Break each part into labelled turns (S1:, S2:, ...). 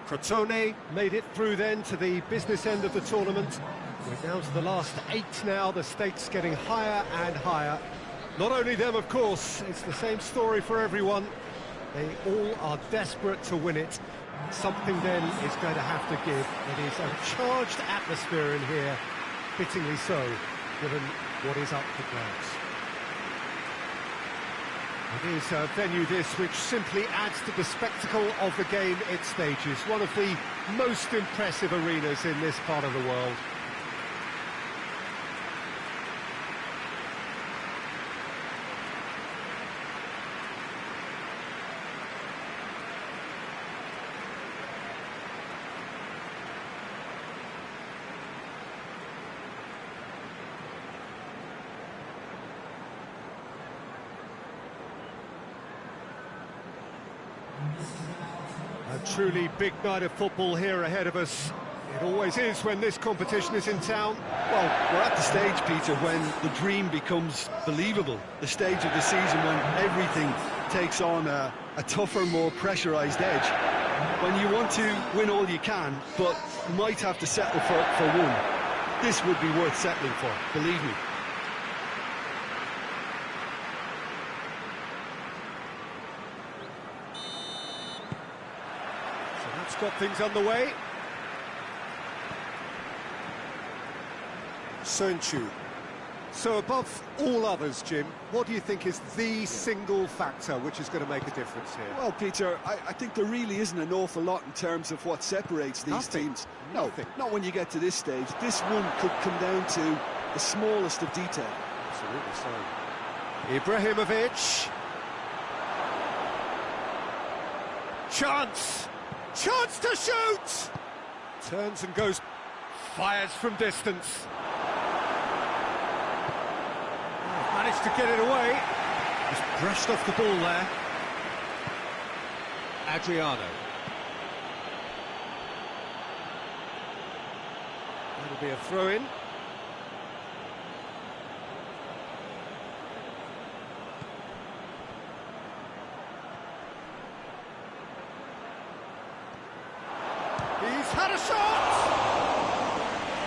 S1: Crotone made it through then to the business end of the tournament. We're down to the last 8 now, the stakes getting higher and higher. Not only them, of course, it's the same story for everyone. They all are desperate to win it. Something then is going to have to give. It is a charged atmosphere in here, fittingly so, given what is up for grabs. It is a venue this which simply adds to the spectacle of the game it stages. One of the most impressive arenas in this part of the world. A truly big night of football here ahead of us. It always is when this competition is in town.
S2: Well, we're at the stage, Peter, when the dream becomes believable. The stage of the season when everything takes on a tougher, more pressurised edge. When you want to win all you can, but might have to settle for one. This would be worth settling for, believe me.
S1: Got things underway. Sunchu. So above all others, Jim, what do you think is the single factor which is going to make a difference here?
S2: Well, Peter, I think there really isn't an awful lot in terms of what separates these teams.
S1: Nothing.
S2: No, not when you get to this stage. This one could come down to the smallest of detail.
S1: Absolutely so. Ibrahimovic. Chance! Chance to shoot! Turns and goes, fires from distance. Managed to get it away. Just brushed off the ball there. Adriano. That'll be a throw-in. He's had a shot!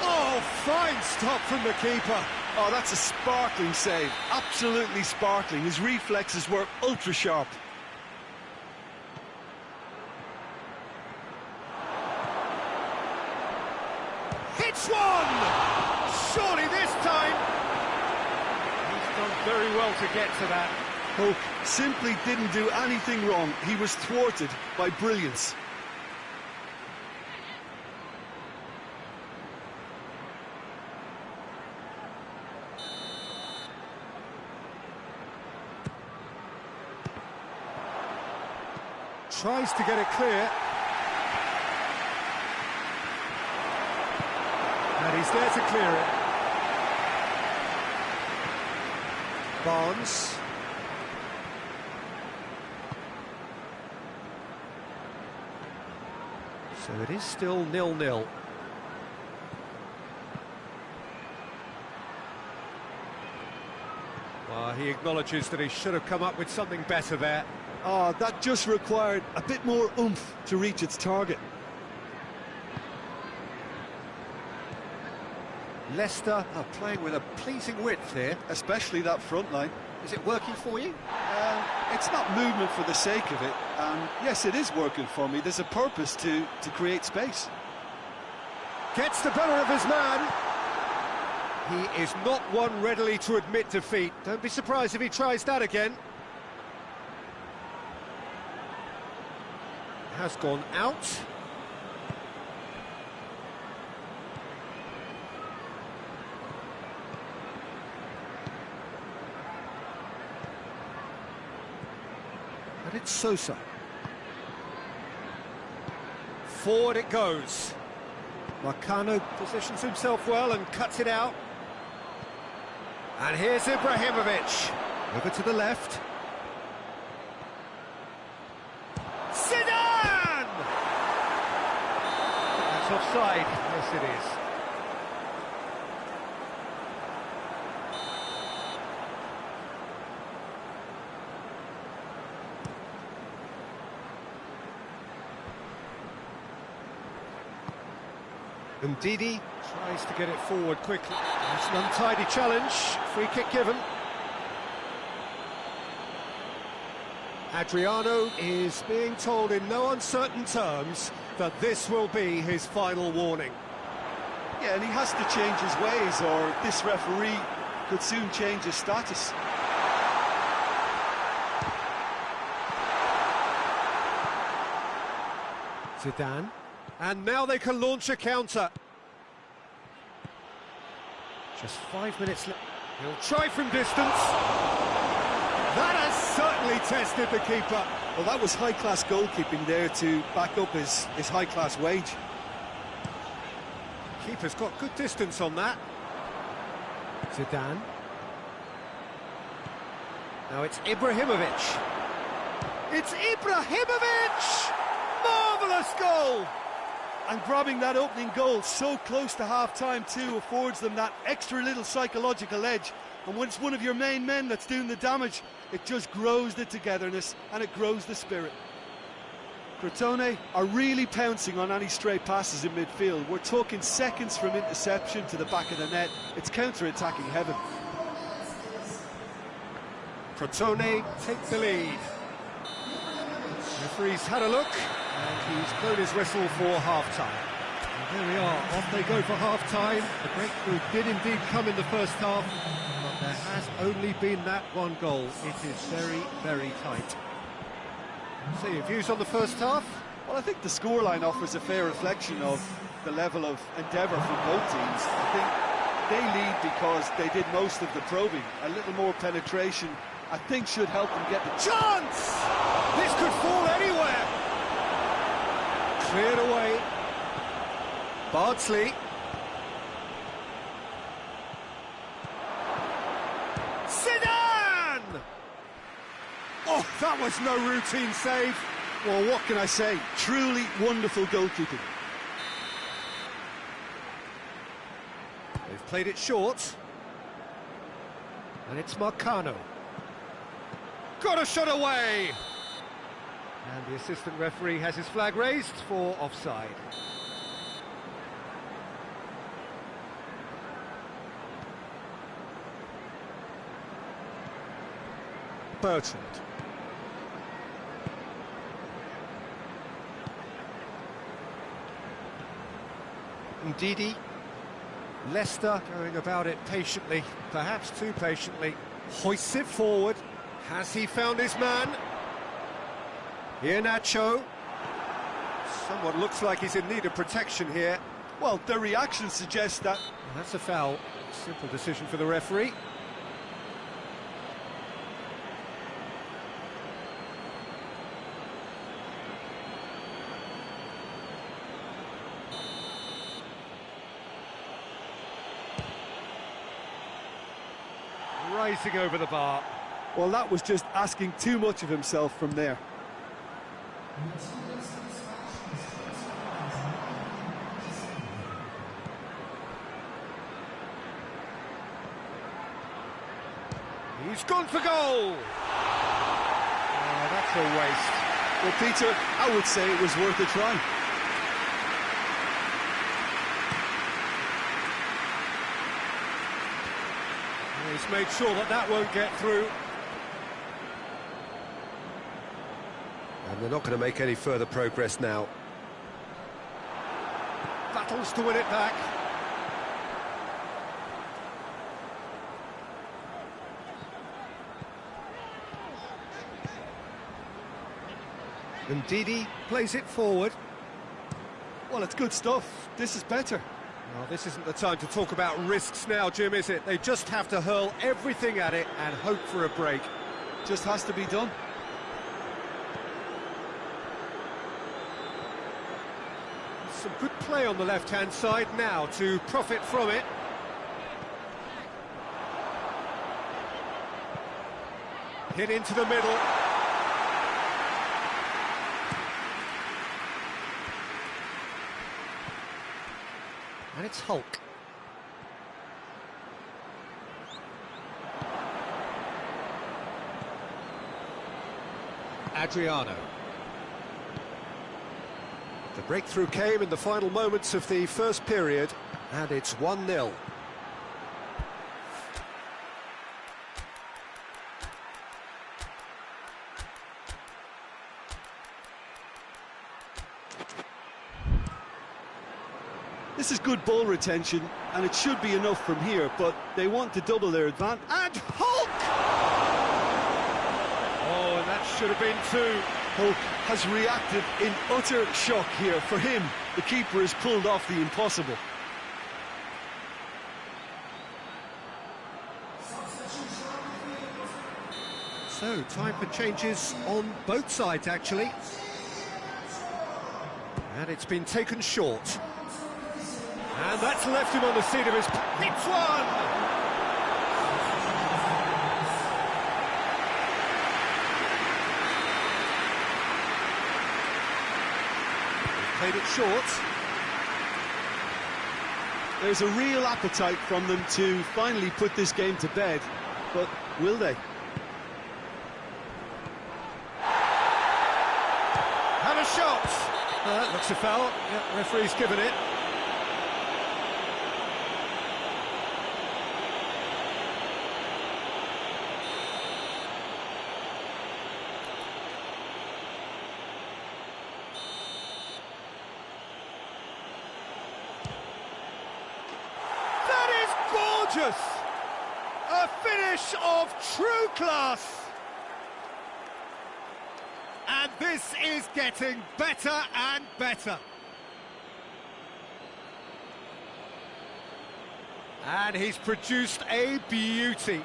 S1: Oh, fine stop from the keeper.
S2: Oh, that's a sparkling save. Absolutely sparkling. His reflexes were ultra-sharp.
S1: Hits one! Surely this time! He's done very well to get to that.
S2: Hope simply didn't do anything wrong. He was thwarted by brilliance.
S1: Tries to get it clear. And he's there to clear it. Barnes. So it is still 0-0. Well, he acknowledges that he should have come up with something better there.
S2: Oh, that just required a bit more oomph to reach its target.
S1: Leicester are playing with a pleasing width here.
S2: Especially that front line.
S1: Is it working for you?
S2: It's not movement for the sake of it. Yes, it is working for me. There's a purpose to create space.
S1: Gets the better of his man. He is not one readily to admit defeat. Don't be surprised if he tries that again. Has gone out. And it's Sosa. Forward it goes. Cano positions himself well and cuts it out. And here's Ibrahimovic. Over to the left. Offside, yes it is. Umtiti tries to get it forward quickly. It's an untidy challenge. Free kick given. Adriano is being told in no uncertain terms that this will be his final warning.
S2: Yeah, and he has to change his ways, or this referee could soon change his status.
S1: Zidane. And now they can launch a counter. Just 5 minutes left. He'll try from distance. That has certainly tested the keeper.
S2: Well, that was high-class goalkeeping there to back up his high-class wage.
S1: Keeper's got good distance on that. Zidane. Now it's Ibrahimovic. It's Ibrahimovic! Marvellous goal!
S2: And grabbing that opening goal so close to half-time too affords them that extra little psychological edge. And when it's one of your main men that's doing the damage, it just grows the togetherness and it grows the spirit. Crotone are really pouncing on any stray passes in midfield. We're talking seconds from interception to the back of the net. It's counter-attacking heaven.
S1: Crotone take the lead. Referee's had a look, and he's blown his whistle for half-time. And there we are, off they go for half-time. The breakthrough did indeed come in the first half, but there has only been that one goal. It is very, very tight. So your views on the first half?
S2: Well, I think the scoreline offers a fair reflection of the level of endeavour from both teams. I think they lead because they did most of the probing. A little more penetration, I think, should help them get the
S1: chance! This could fall anywhere! Cleared away. Bardsley. Zidane! Oh, that was no routine save.
S2: Well, what can I say? Truly wonderful goalkeeping.
S1: They've played it short. And it's Cano. Got a shot away! And the assistant referee has his flag raised for offside. Bertrand. Ndidi. Leicester going about it patiently, perhaps too patiently. Hoists it forward. Has he found his man? Here Nacho. Someone looks like he's in need of protection here.
S2: Well, the reaction suggests that...
S1: That's a foul. Simple decision for the referee. Rising over the bar.
S2: Well, that was just asking too much of himself from there.
S1: He's gone for goal! Oh, that's a waste.
S2: Well, Peter, I would say it was worth a try.
S1: He's made sure that that won't get through. And they're not going to make any further progress now. Battles to win it back. Ndidi plays it forward.
S2: Well, it's good stuff. This is better.
S1: Well, this isn't the time to talk about risks now, Jim, is it? They just have to hurl everything at it and hope for a break.
S2: Just has to be done.
S1: Some good play on the left-hand side now to profit from it. Hit into the middle. And it's Hulk. Adriano. The breakthrough came in the final moments of the first period, and it's 1-0.
S2: This is good ball retention, and it should be enough from here, but they want to double their advantage. And Hulk!
S1: Oh, and that should have been two.
S2: Hulk has reacted in utter shock here. For him, the keeper has pulled off the impossible.
S1: So, time for changes on both sides, actually. And it's been taken short. And that's left him on the seat of his... It's one! Played it short.
S2: There's a real appetite from them to finally put this game to bed, but will they?
S1: Have a shot! That looks a foul. Yeah, referee's given it. Gorgeous! A finish of true class! And this is getting better and better. And he's produced a beauty.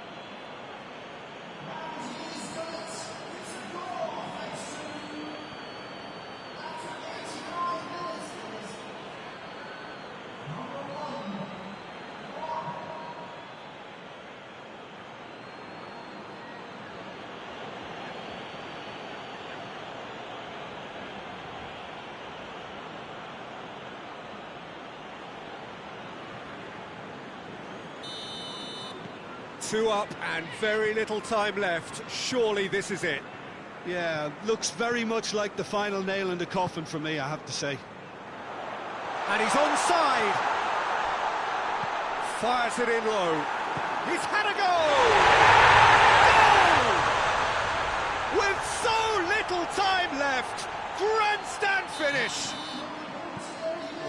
S1: Two up and very little time left. Surely this is it.
S2: Yeah, looks very much like the final nail in the coffin for me, I have to say.
S1: And he's onside. Fires it in low. He's had a goal! Goal! With so little time left. Grandstand finish.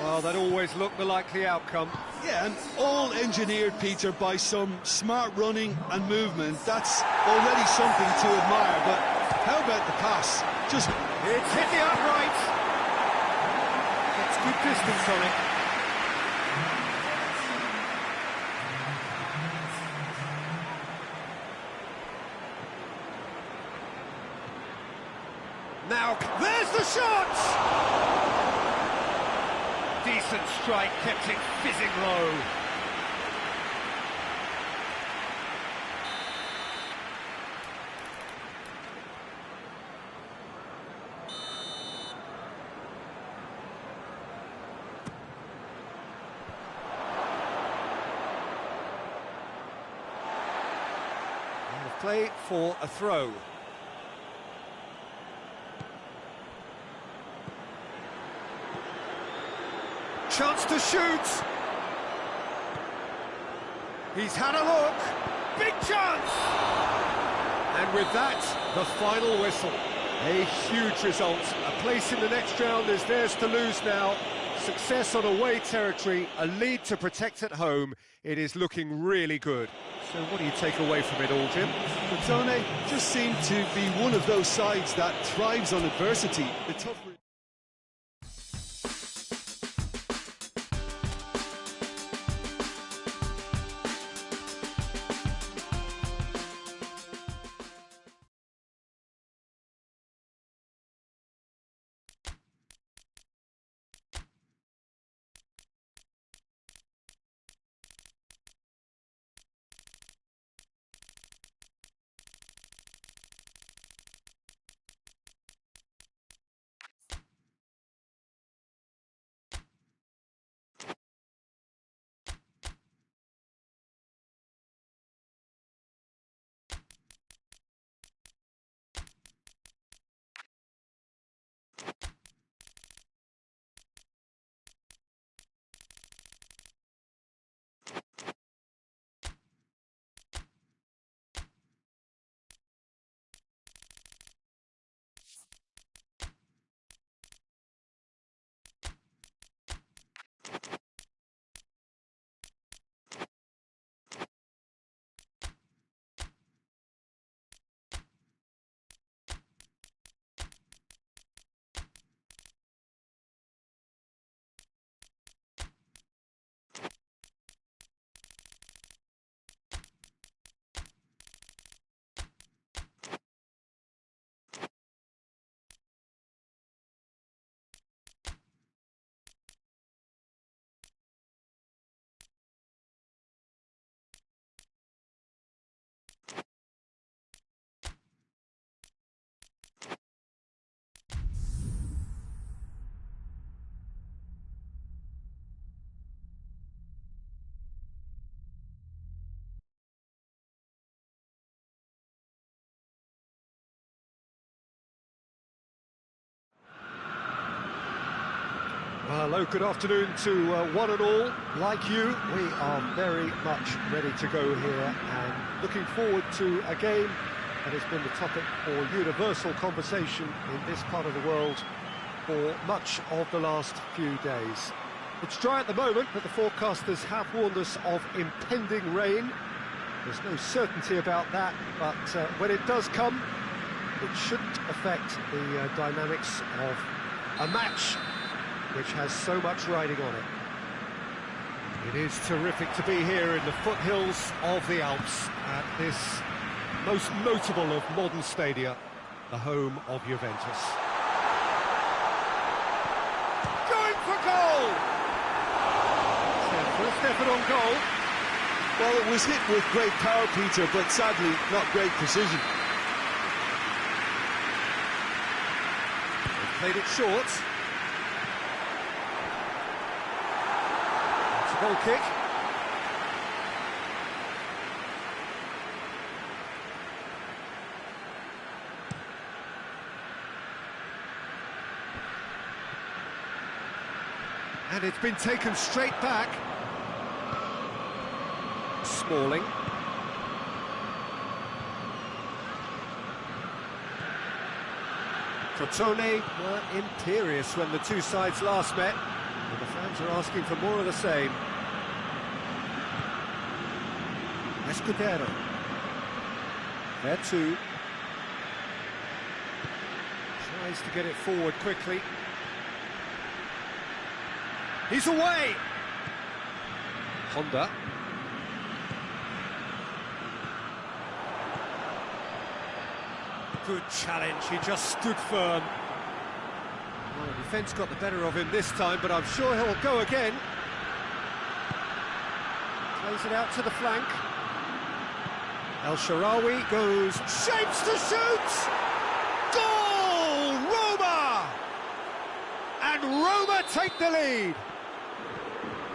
S1: Well, that always looked the likely outcome.
S2: Yeah, and all engineered, Peter, by some smart running and movement. That's already something to admire, but how about the pass? Just...
S1: It's hit the upright. It's good distance on it. Now, there's the shot! Decent strike, kept it fizzing low. And the play for a throw. Chance to shoot. He's had a look. Big chance. And with that, the final whistle. A huge result. A place in the next round is theirs to lose now. Success on away territory, a lead to protect at home. It is looking really good. So what do you take away from it all, Jim?
S2: Crotone just seemed to be one of those sides that thrives on adversity. The tough...
S1: Hello, good afternoon to one and all. Like you, we are very much ready to go here and looking forward to a game that has been the topic for universal conversation in this part of the world for much of the last few days. It's dry at the moment, but the forecasters have warned us of impending rain. There's no certainty about that, but when it does come, it shouldn't affect the dynamics of a match which has so much riding on it. It is terrific to be here in the foothills of the Alps at this most notable of modern stadia, the home of Juventus. Going for goal! First effort on goal.
S2: Well, it was hit with great power, Peter, but sadly not great precision.
S1: They've played it short. Goal kick. And it's been taken straight back. Smalling. Crotone were imperious when the two sides last met. And the fans are asking for more of the same. Escudero. There too. Tries to get it forward quickly. He's away! Honda. Good challenge, he just stood firm. Well, the defence got the better of him this time, but I'm sure he'll go again. Plays it out to the flank. El Shaarawy goes, shapes to shoot! Goal! Roma! And Roma take the lead.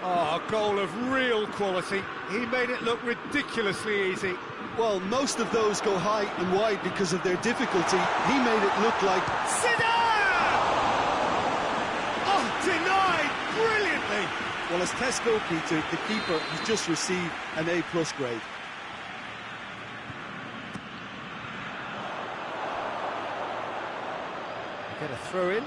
S1: Oh, a goal of real quality. He made it look ridiculously easy.
S2: Well, most of those go high and wide because of their difficulty. He made it look like...
S1: Zidane! Oh, denied brilliantly.
S2: Well, as tests go, Peter, the keeper has just received an A+ grade.
S1: Get a throw in.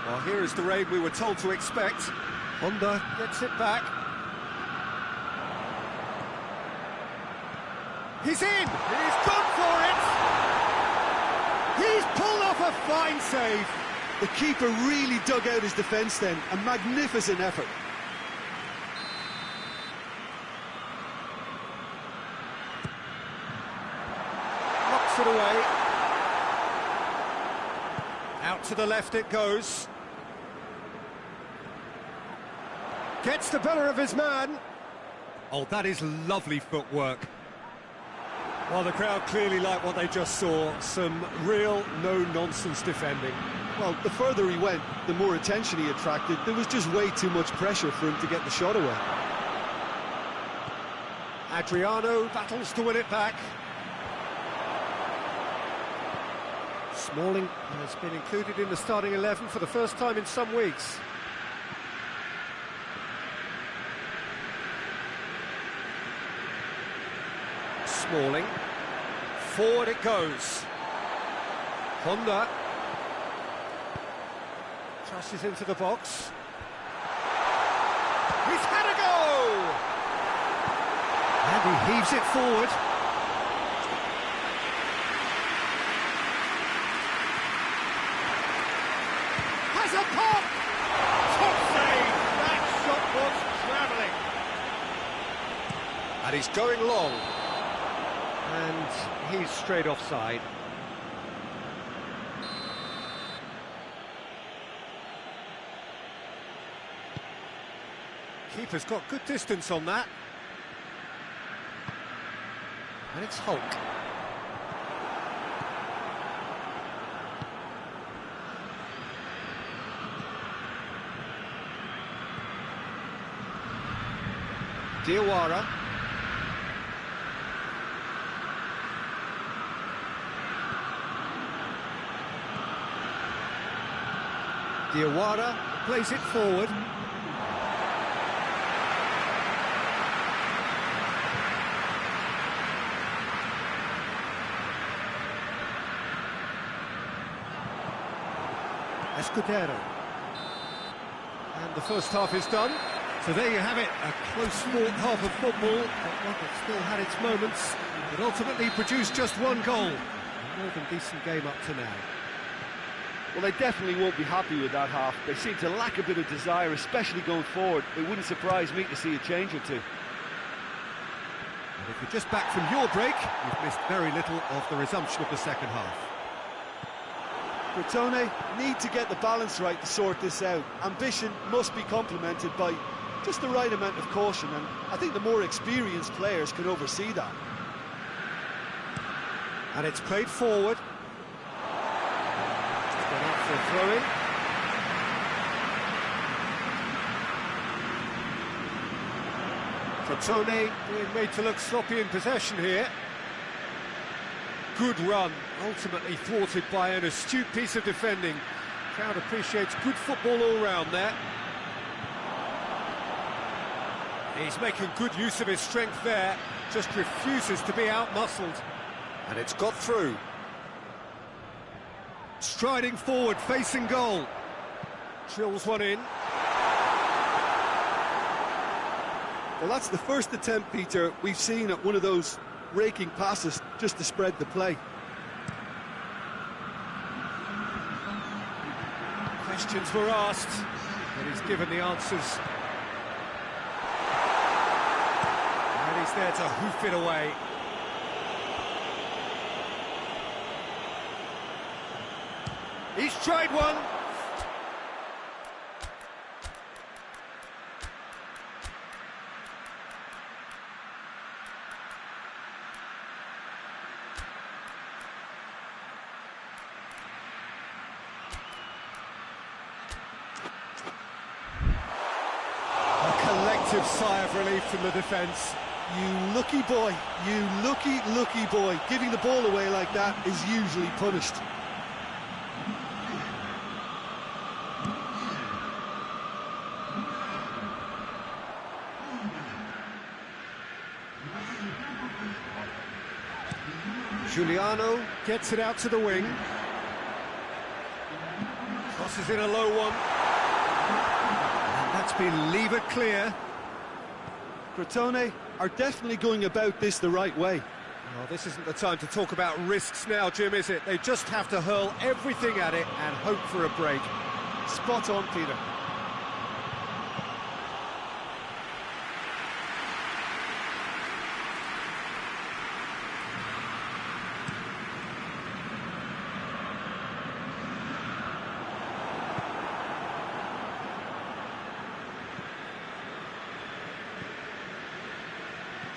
S1: Well, here is the rain we were told to expect. Honda gets it back. He's in! He's gone for it! He's pulled off a fine save.
S2: The keeper really dug out his defence then. A magnificent effort.
S1: Knocks it away. Out to the left it goes. Gets the better of his man. Oh, that is lovely footwork. Well, the crowd clearly like what they just saw. Some real no-nonsense defending.
S2: Well, the further he went, the more attention he attracted. There was just way too much pressure for him to get the shot away.
S1: Adriano battles to win it back. Smalling has been included in the starting 11 for the first time in some weeks. Smalling. Forward it goes. Honda. Crashes into the box. He's had a go! And he heaves it forward. Has a pop! Top save! That shot was travelling. And he's going long. And he's straight offside. Keeper's got good distance on that. And it's Hulk. Diawara. Diawara plays it forward. Escudero. And the first half is done. So there you have it, a close-fought half of football, but one that still had its moments. It ultimately produced just one goal. A more than decent game up to now.
S2: Well, they definitely won't be happy with that half. They seem to lack a bit of desire, especially going forward. It wouldn't surprise me to see a change or two.
S1: And if you're just back from your break, you've missed very little of the resumption of the second half.
S2: Crotone need to get the balance right to sort this out. Ambition must be complemented by just the right amount of caution, and I think the more experienced players can oversee that.
S1: And it's played forward. It's gone out for a throw-in. Crotone being made to look sloppy in possession here. Good run, ultimately thwarted by an astute piece of defending. Crowd appreciates good football all round there. He's making good use of his strength there, just refuses to be out-muscled. And it's got through. Striding forward, facing goal. Drills one in.
S2: Well, that's the first attempt, Peter, we've seen at one of those raking passes just to spread the play.
S1: Questions were asked, but he's given the answers. And he's there to hoof it away. He's tried one. Sigh of relief from the defence.
S2: You lucky boy, you lucky boy. Giving the ball away like that is usually punished.
S1: Giuliano gets it out to the wing. Crosses in a low one. And that's been levered clear.
S2: Crotone are definitely going about this the right way.
S1: Well, this isn't the time to talk about risks now, Jim, is it? They just have to hurl everything at it and hope for a break.
S2: Spot on, Peter.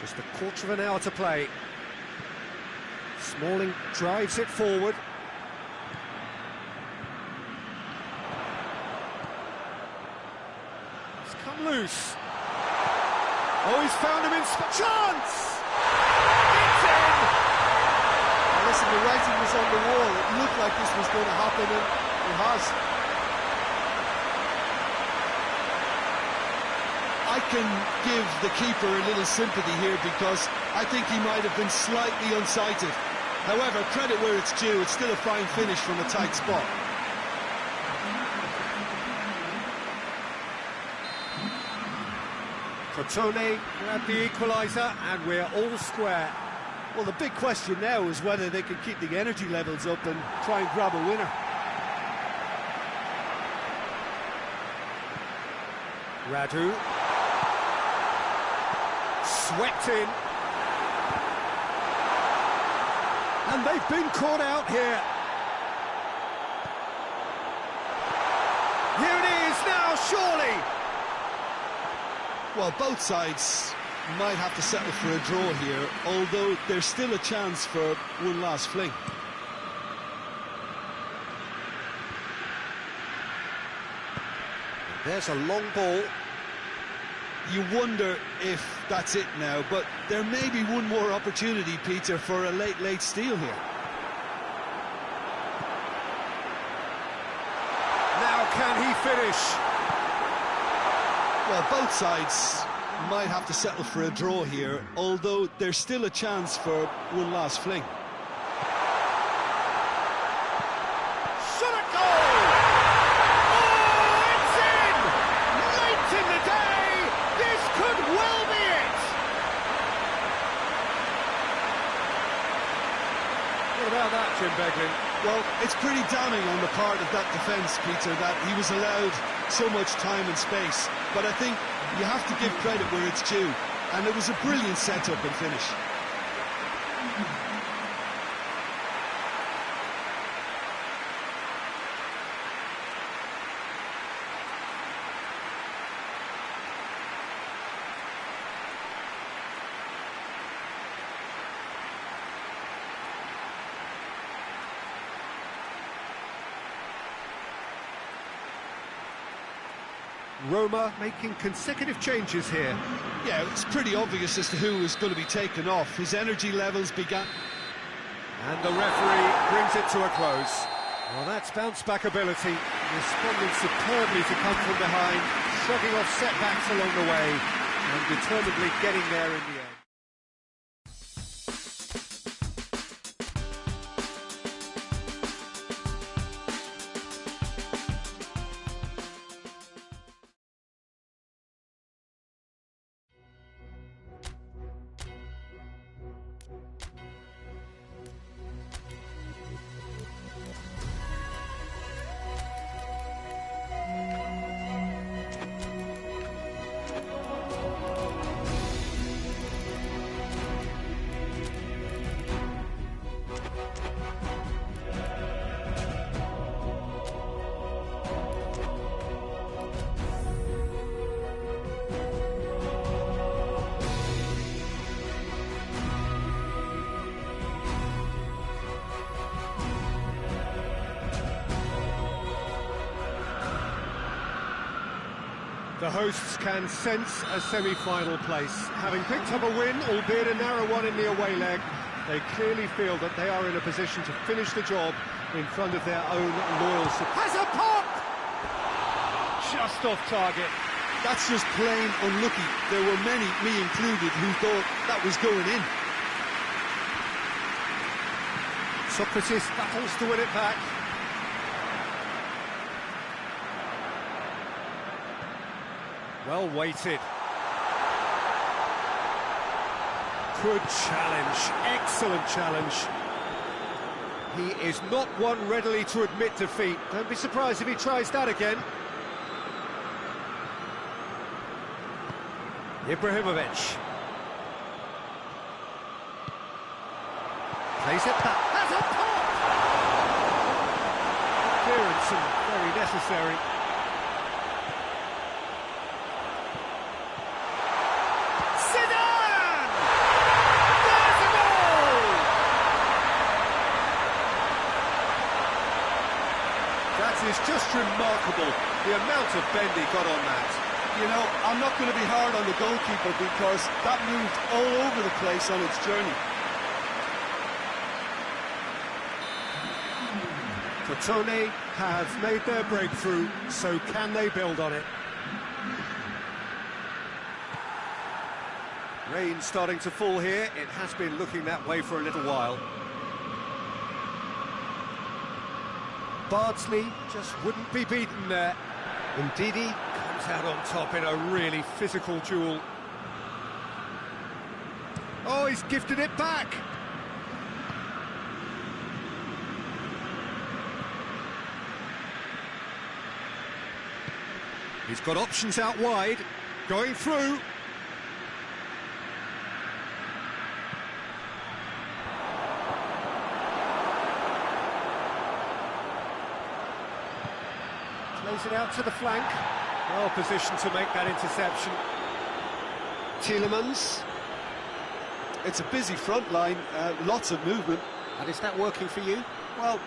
S1: Just a quarter of an hour to play. Smalling drives it forward. It's come loose. Oh, he's found him in chance! It's in!
S2: Now listen, the writing was on the wall. It looked like this was going to happen, and it has. I can give the keeper a little sympathy here because I think he might have been slightly unsighted. However, credit where it's due, it's still a fine finish from a tight spot.
S1: Crotone grabbed the equaliser and we're all square.
S2: Well, the big question now is whether they can keep the energy levels up and try and grab a winner.
S1: Radu. Swept in. And they've been caught out here. Here it is now, surely.
S2: Well, both sides might have to settle for a draw here, although there's still a chance for one last fling.
S1: There's a long ball.
S2: You wonder if that's it now, but there may be one more opportunity, Peter, for a late steal here.
S1: Now can he finish?
S2: Well, both sides might have to settle for a draw here, although there's still a chance for one last fling.
S1: Shot at goal! Oh, it's in! Late in the day, this could well be it! What about that, Jim Beglin?
S2: Well, it's pretty damning on the part of that defence, Peter, that he was allowed so much time and space. But I think you have to give credit where it's due, and it was a brilliant setup and finish.
S1: Roma making consecutive changes here.
S2: Yeah, it's pretty obvious as to who was going to be taken off. His energy levels began...
S1: And the referee brings it to a close. Well, that's bounce-back ability. Responding superbly to come from behind, shrugging off setbacks along the way, and determinedly getting there in the end. The hosts can sense a semi-final place. Having picked up a win, albeit a narrow one in the away leg, they clearly feel that they are in a position to finish the job in front of their own loyal support. Has a pop! Just off target.
S2: That's just plain unlucky. There were many, me included, who thought that was going in.
S1: Socrates battles to win it back. Well weighted. Good challenge, excellent challenge. He is not one readily to admit defeat. Don't be surprised if he tries that again. Ibrahimovic. Plays it back. That's a pop! Clearance and very necessary. It's just remarkable the amount of bend he got on that.
S2: You know, I'm not going to be hard on the goalkeeper because that moved all over the place on its journey.
S1: Crotone have made their breakthrough, so can they build on it? Rain starting to fall here. It has been looking that way for a little while. Bardsley just wouldn't be beaten there. Ndidi comes out on top in a really physical duel. Oh, he's gifted it back. He's got options out wide, going through. Plays it out to the flank. Well positioned to make that interception.
S2: Tielemans. It's a busy front line, lots of movement.
S1: And is that working for you?
S2: Well,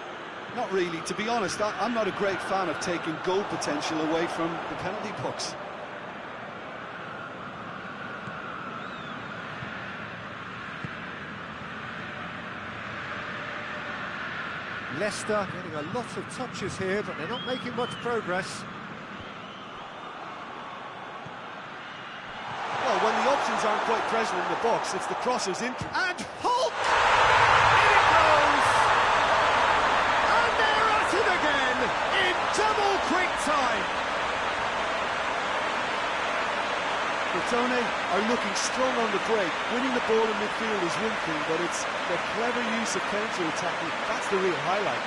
S2: not really. To be honest, I'm not a great fan of taking goal potential away from the penalty box.
S1: Leicester getting a lot of touches here, but they're not making much progress.
S2: Well, when the options aren't quite present in the box, it's the crosser's interest.
S1: And Hulk! In it goes! And they're at it again in double quick time.
S2: Crotone are looking strong on the break. Winning the ball in midfield is one thing, but it's the clever use of counter-attacking. That's the real highlight.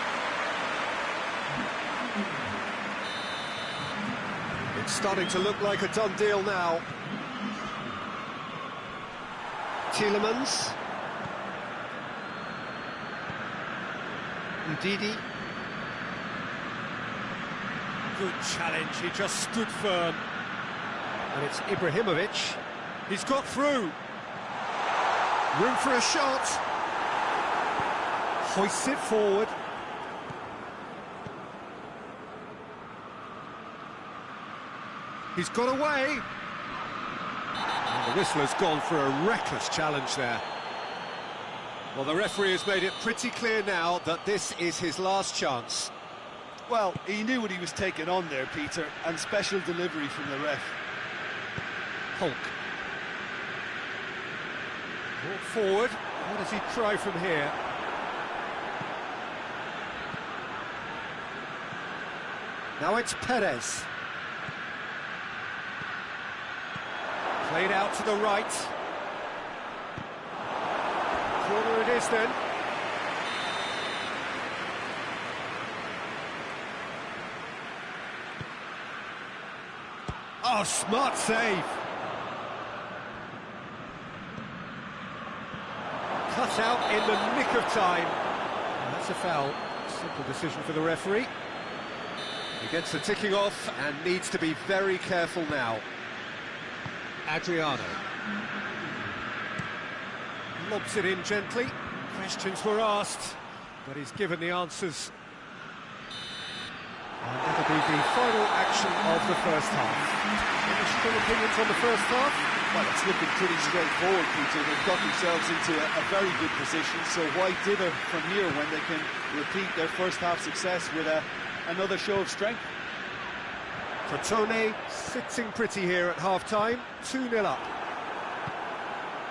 S1: It's starting to look like a done deal now. Tielemans. Olvide. Good challenge, he just stood firm. And it's Ibrahimovic. He's got through. Room for a shot. Hoists it forward. He's got away. And the whistle has gone for a reckless challenge there. Well, the referee has made it pretty clear now that this is his last chance.
S2: Well, he knew what he was taking on there, Peter, and special delivery from the ref.
S1: Hulk. Brought forward. What does he try from here? Now it's Perez. Played out to the right. Corner it is then. Oh, smart save. Cut out in the nick of time. And that's a foul. Simple decision for the referee. He gets the ticking off and needs to be very careful now. Adriano. Lobs it in gently. Questions were asked, but he's given the answers. And that'll be the final action of the first half. Initial opinions on the first half?
S2: Well, it's looking pretty straightforward, Peter. They've got themselves into a very good position, so why dither from here when they can repeat their first half success with another show of strength?
S1: Crotone sitting pretty here at half-time, 2-0 up.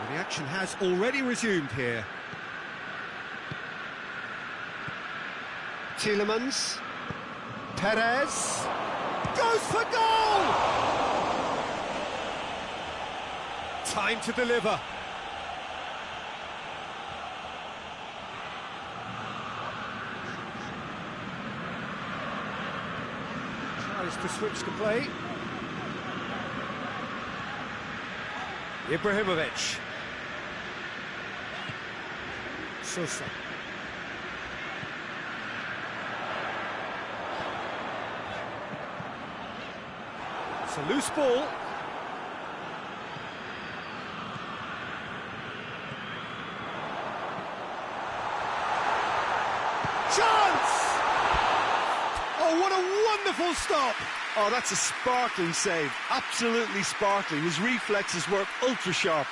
S1: And the action has already resumed here. Tielemans. Perez. Goes for goal! Time to deliver. Tries to switch the play. Ibrahimovic. Sosa. It's a loose ball. Chance! Oh, what a wonderful stop!
S2: Oh, that's a sparkling save. Absolutely sparkling. His reflexes work ultra sharp.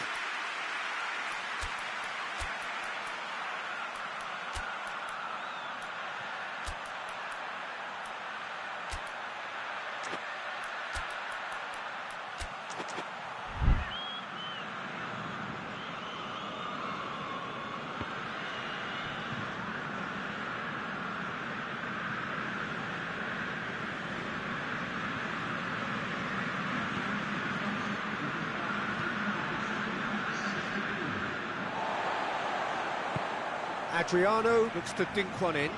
S1: Adriano looks to dink one in.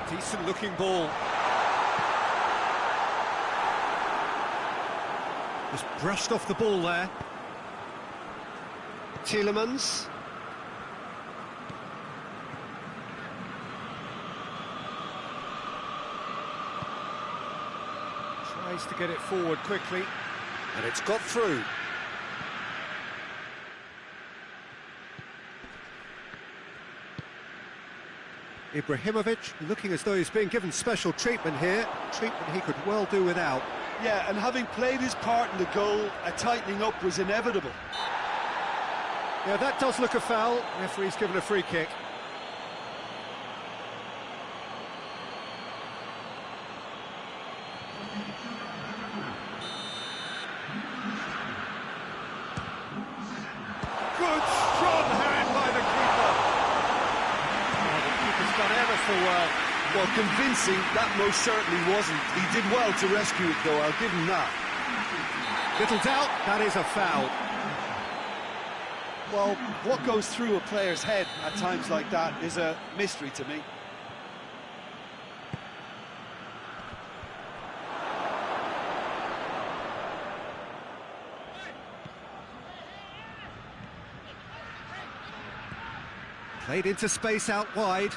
S1: Decent looking ball. Just brushed off the ball there. Tielemans. Tries to get it forward quickly, and it's got through. Ibrahimovic looking as though he's being given special treatment here, treatment he could well do without.
S2: Yeah, and having played his part in the goal, a tightening up was inevitable.
S1: Yeah, that does look a foul. Referee's given a free kick.
S2: Well, convincing, that most certainly wasn't. He did well to rescue it, though, I'll give him that.
S1: Little doubt, that is a foul.
S2: Well, what goes through a player's head at times like that is a mystery to me.
S1: Played into space out wide.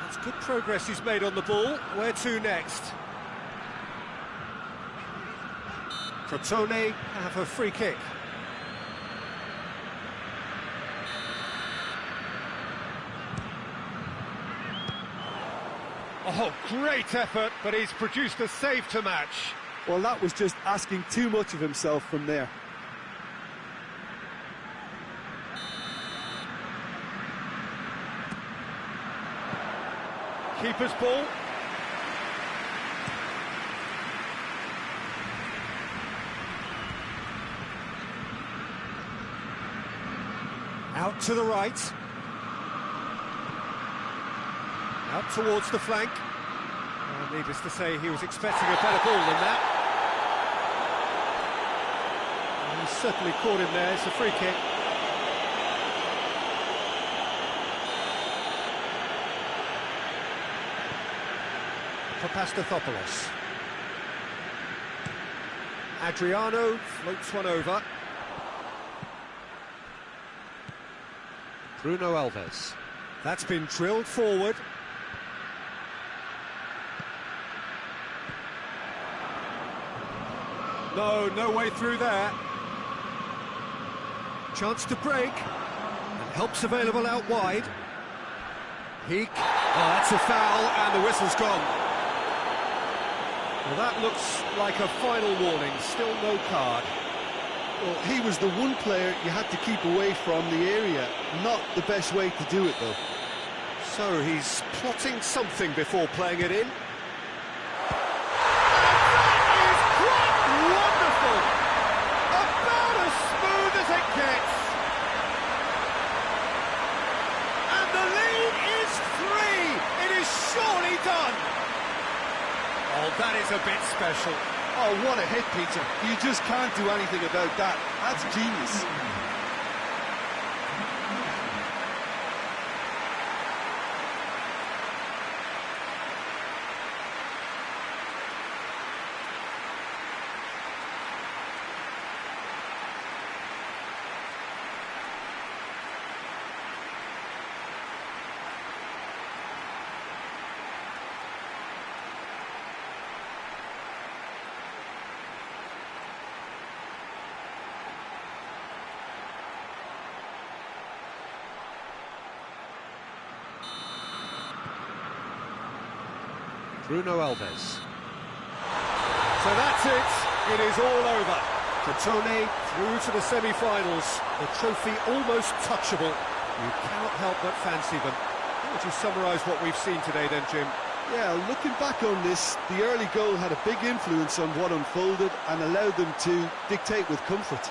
S1: That's good progress he's made on the ball. Where to next? Crotone have a free kick. Oh, great effort, but he's produced a save to match.
S2: Well, that was just asking too much of himself from there.
S1: Keeper's ball. Out to the right. Out towards the flank. Needless to say, he was expecting a better ball than that. He certainly caught him there. It's a free kick. Papastathopoulos. Adriano floats one over. Bruno Alves. That's been drilled forward. No way through there. Chance to break. And help's available out wide. Peak. Oh, that's a foul, and the whistle's gone. Well, that looks like a final warning. Still no card.
S2: Well, he was the one player you had to keep away from the area. Not the best way to do it, though.
S1: So he's plotting something before playing it in. Oh, that is a bit special.
S2: Oh, what a hit, Peter. You just can't do anything about that. That's genius.
S1: Bruno Alves. So that's it. It is all over. Crotone through to the semi-finals. The trophy almost touchable. You cannot help but fancy them. How would you summarise what we've seen today then, Jim?
S2: Yeah, looking back on this, the early goal had a big influence on what unfolded and allowed them to dictate with comfort.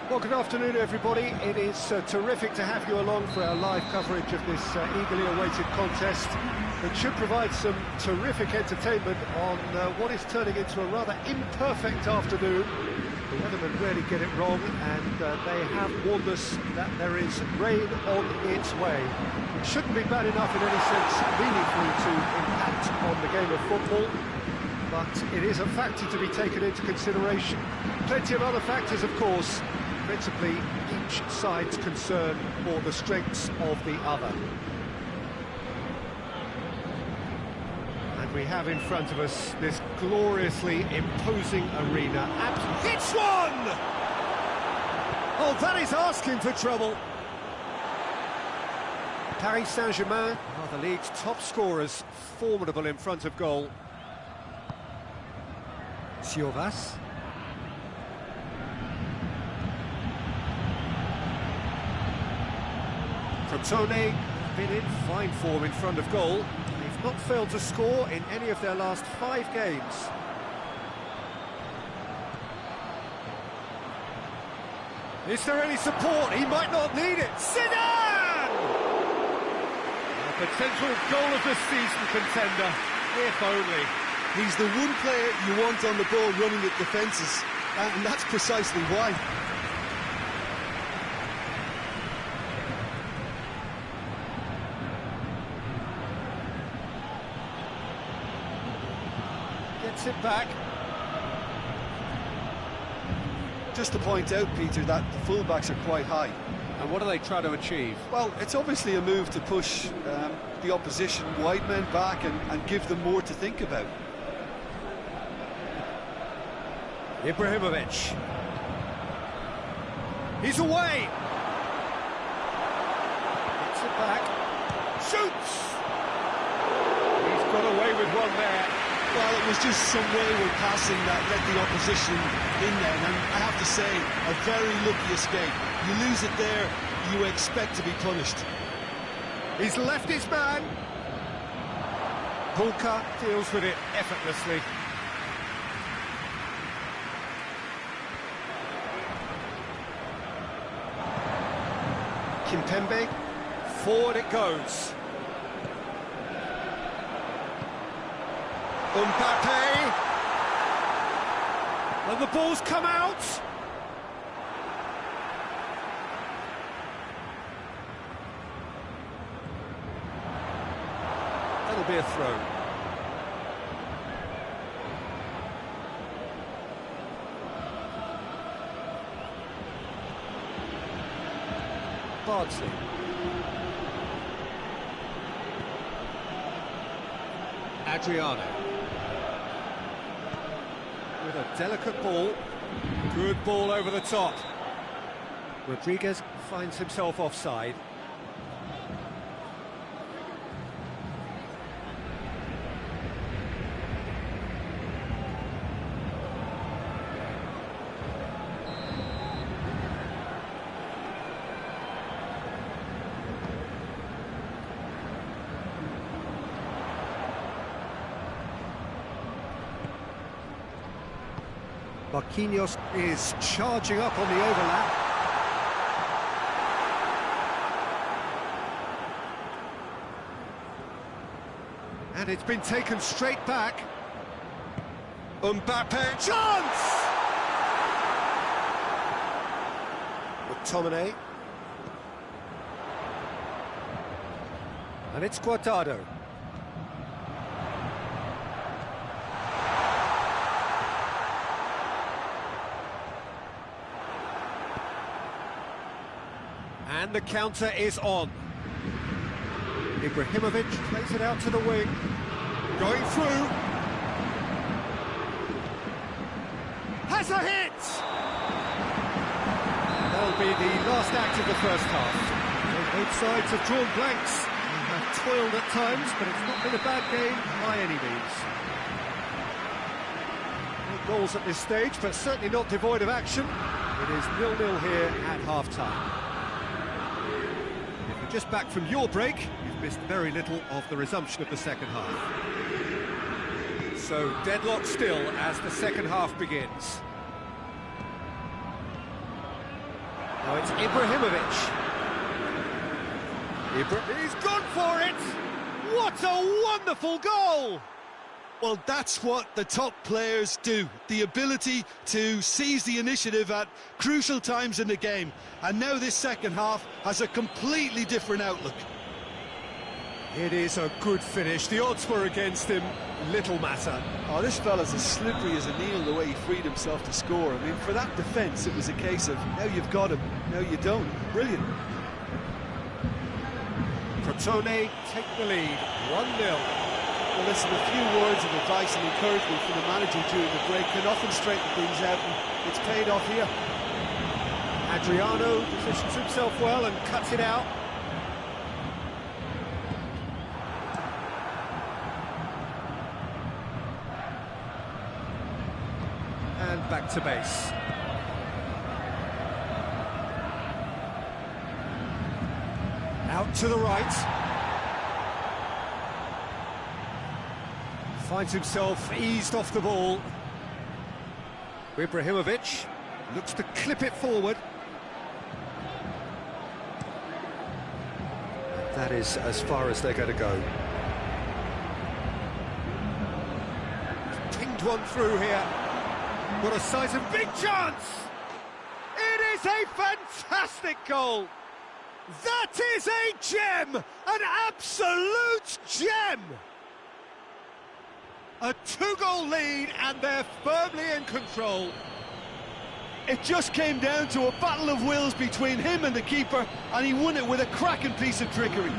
S1: Well, good afternoon, everybody. It is terrific to have you along for our live coverage of this eagerly awaited contest that should provide some terrific entertainment on what is turning into a rather imperfect afternoon. The weathermen rarely get it wrong, and they have warned us that there is rain on its way. It shouldn't be bad enough in any sense meaningfully to impact on the game of football, but it is a factor to be taken into consideration. Plenty of other factors, of course, principally each side's concern for the strengths of the other. And we have in front of us this gloriously imposing arena. And hits one! Oh, that is asking for trouble. Paris Saint-Germain are the league's top scorers, formidable in front of goal. Siovas. Crotone been in fine form in front of goal. They've not failed to score in any of their last 5 games. Is there any support? He might not need it. Zidane! A potential goal of the season contender, if only.
S2: He's the one player you want on the ball running at defences, and that's precisely why.
S1: Gets it back.
S2: Just to point out, Peter, that the full-backs are quite high.
S1: And what do they try to achieve?
S2: Well, it's obviously a move to push the opposition wide men back and give them more to think about.
S1: Ibrahimovic. He's away. Gets it back. Shoots! He's got away with one there.
S2: Well, it was just some wayward passing that let the opposition in there, and I have to say, a very lucky escape. You lose it there, you expect to be punished.
S1: He's left his man. Pulka deals with it effortlessly. Kimpembe, forward it goes. Mbappe, and the ball's come out. That'll be a throw. Bardsley. Adriano. With a delicate ball. Good ball over the top. Rodriguez finds himself offside. Marquinhos is charging up on the overlap. And it's been taken straight back. Mbappe, chance! McTominay. And it's Guardado. And the counter is on. Ibrahimovic plays it out to the wing. Going through. Has a hit! That'll be the last act of the first half. So both sides have drawn blanks and have toiled at times, but it's not been a bad game by any means. No goals at this stage, but certainly not devoid of action. It is 0-0 here at half-time. Just back from your break, you've missed very little of the resumption of the second half. So deadlock still as the second half begins. Oh, it's Ibrahimovic. He's gone for it! What a wonderful goal!
S2: Well, that's what the top players do. The ability to seize the initiative at crucial times in the game. And now this second half has a completely different outlook.
S1: It is a good finish. The odds were against him. Little matter.
S2: Oh, this fella's as slippery as a needle the way he freed himself to score. I mean, for that defence, it was a case of now you've got him, now you don't. Brilliant.
S1: Crotone take the lead, 1-0.
S2: Well, listen, a few words of advice and encouragement from the manager during the break can often straighten things out, and it's paid off here.
S1: Adriano positions himself well and cuts it out. And back to base. Out to the right. Finds himself eased off the ball. Ibrahimovic looks to clip it forward. That is as far as they're going to go. Pinged one through here. What a size of big chance! It is a fantastic goal! That is a gem! An absolute gem! A two-goal lead, and they're firmly in control.
S2: It just came down to a battle of wills between him and the keeper, and he won it with a cracking piece of trickery.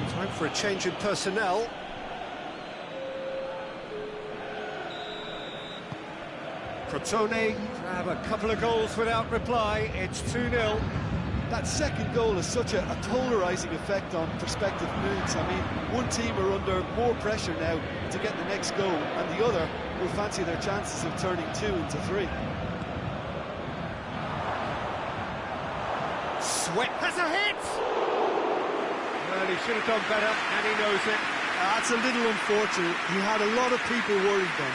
S1: Time for a change in personnel. Crotone grab a couple of goals without reply. It's 2-0.
S2: That second goal has such a polarising effect on prospective moods. I mean, one team are under more pressure now to get the next goal, and the other will fancy their chances of turning 2 into 3.
S1: Sweat has a hit! Well, he should have done better, and he knows it.
S2: That's a little unfortunate. He had a lot of people worried then.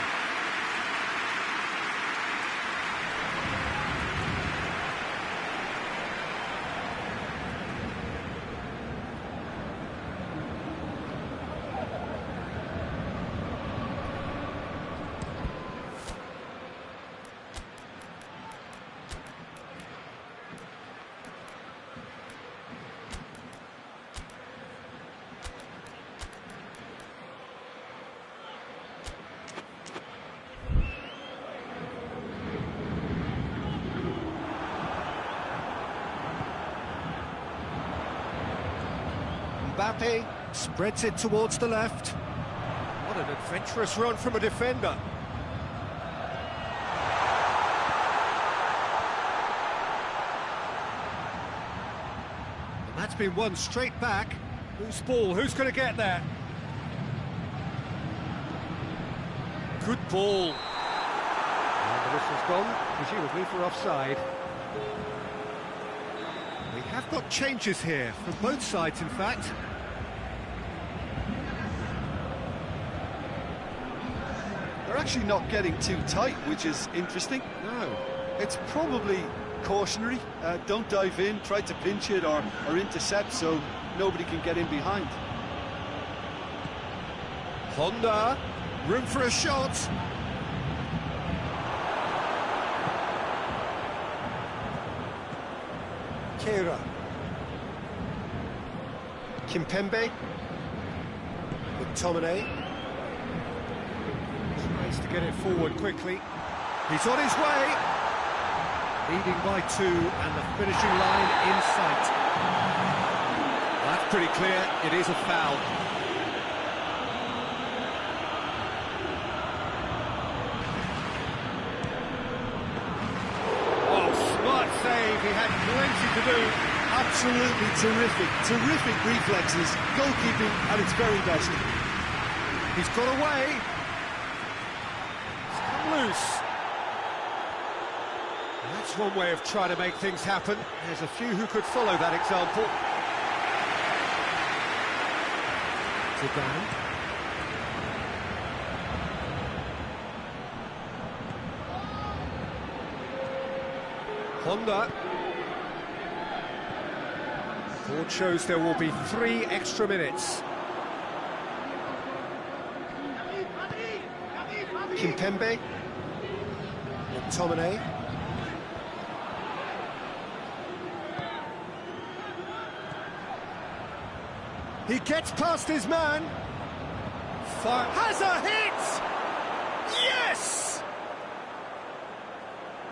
S1: Mbappe spreads it towards the left. What an adventurous run from a defender. And that's been won straight back. Who's ball? Who's going to get there? Good ball. And the whistle's gone, presumably for offside. We have got changes here, from both sides in fact.
S2: They're actually not getting too tight, which is interesting.
S1: No.
S2: It's probably cautionary. Don't dive in, try to pinch it or intercept so nobody can get in behind.
S1: Honda, room for a shot. Kera. Kimpembe. McTominay. Tries to get it forward quickly. He's on his way. Leading by 2 and the finishing line in sight. That's pretty clear. It is a foul. Save, he had plenty to do.
S2: Absolutely terrific reflexes, goalkeeping at its very best.
S1: He's got away. He's close. That's one way of trying to make things happen. There's a few who could follow that example. Zidane. Honda. Board shows there will be 3 extra minutes. Kimpembe. McTominay. He gets past his man. Has a hit! Yes!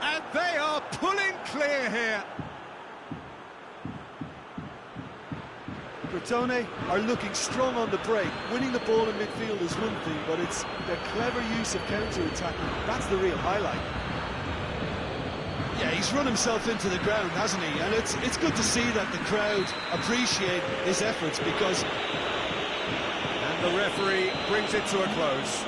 S1: And they are pulling clear here.
S2: Crotone are looking strong on the break. Winning the ball in midfield is one thing, but it's their clever use of counter-attacking. That's the real highlight. Yeah, he's run himself into the ground, hasn't he? And it's good to see that the crowd appreciate his efforts because...
S1: And the referee brings it to a close.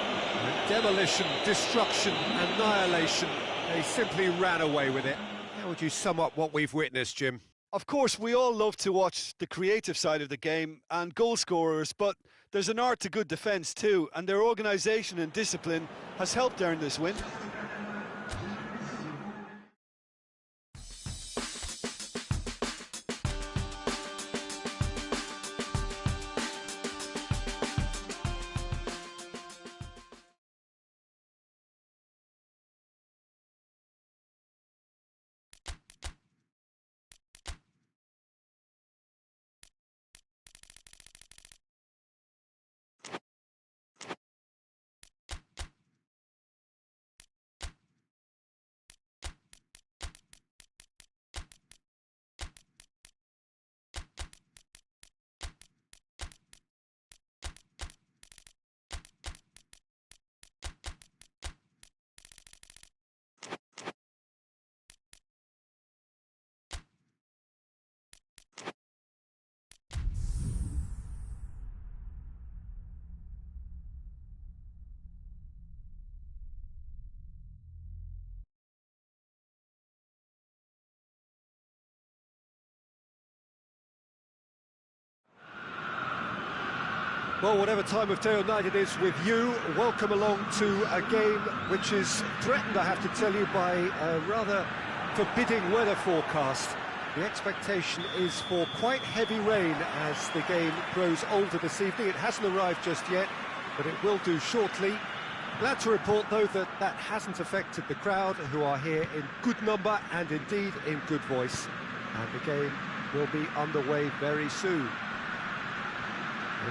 S1: Demolition, destruction, annihilation. They simply ran away with it. How would you sum up what we've witnessed, Jim?
S2: Of course, we all love to watch the creative side of the game and goal scorers, but there's an art to good defence too, and their organisation and discipline has helped earn this win.
S1: Well, whatever time of day or night it is with you, welcome along to a game which is threatened, I have to tell you, by a rather forbidding weather forecast. The expectation is for quite heavy rain as the game grows older this evening. It hasn't arrived just yet, but it will do shortly. Glad to report, though, that that hasn't affected the crowd, who are here in good number and indeed in good voice. And the game will be underway very soon.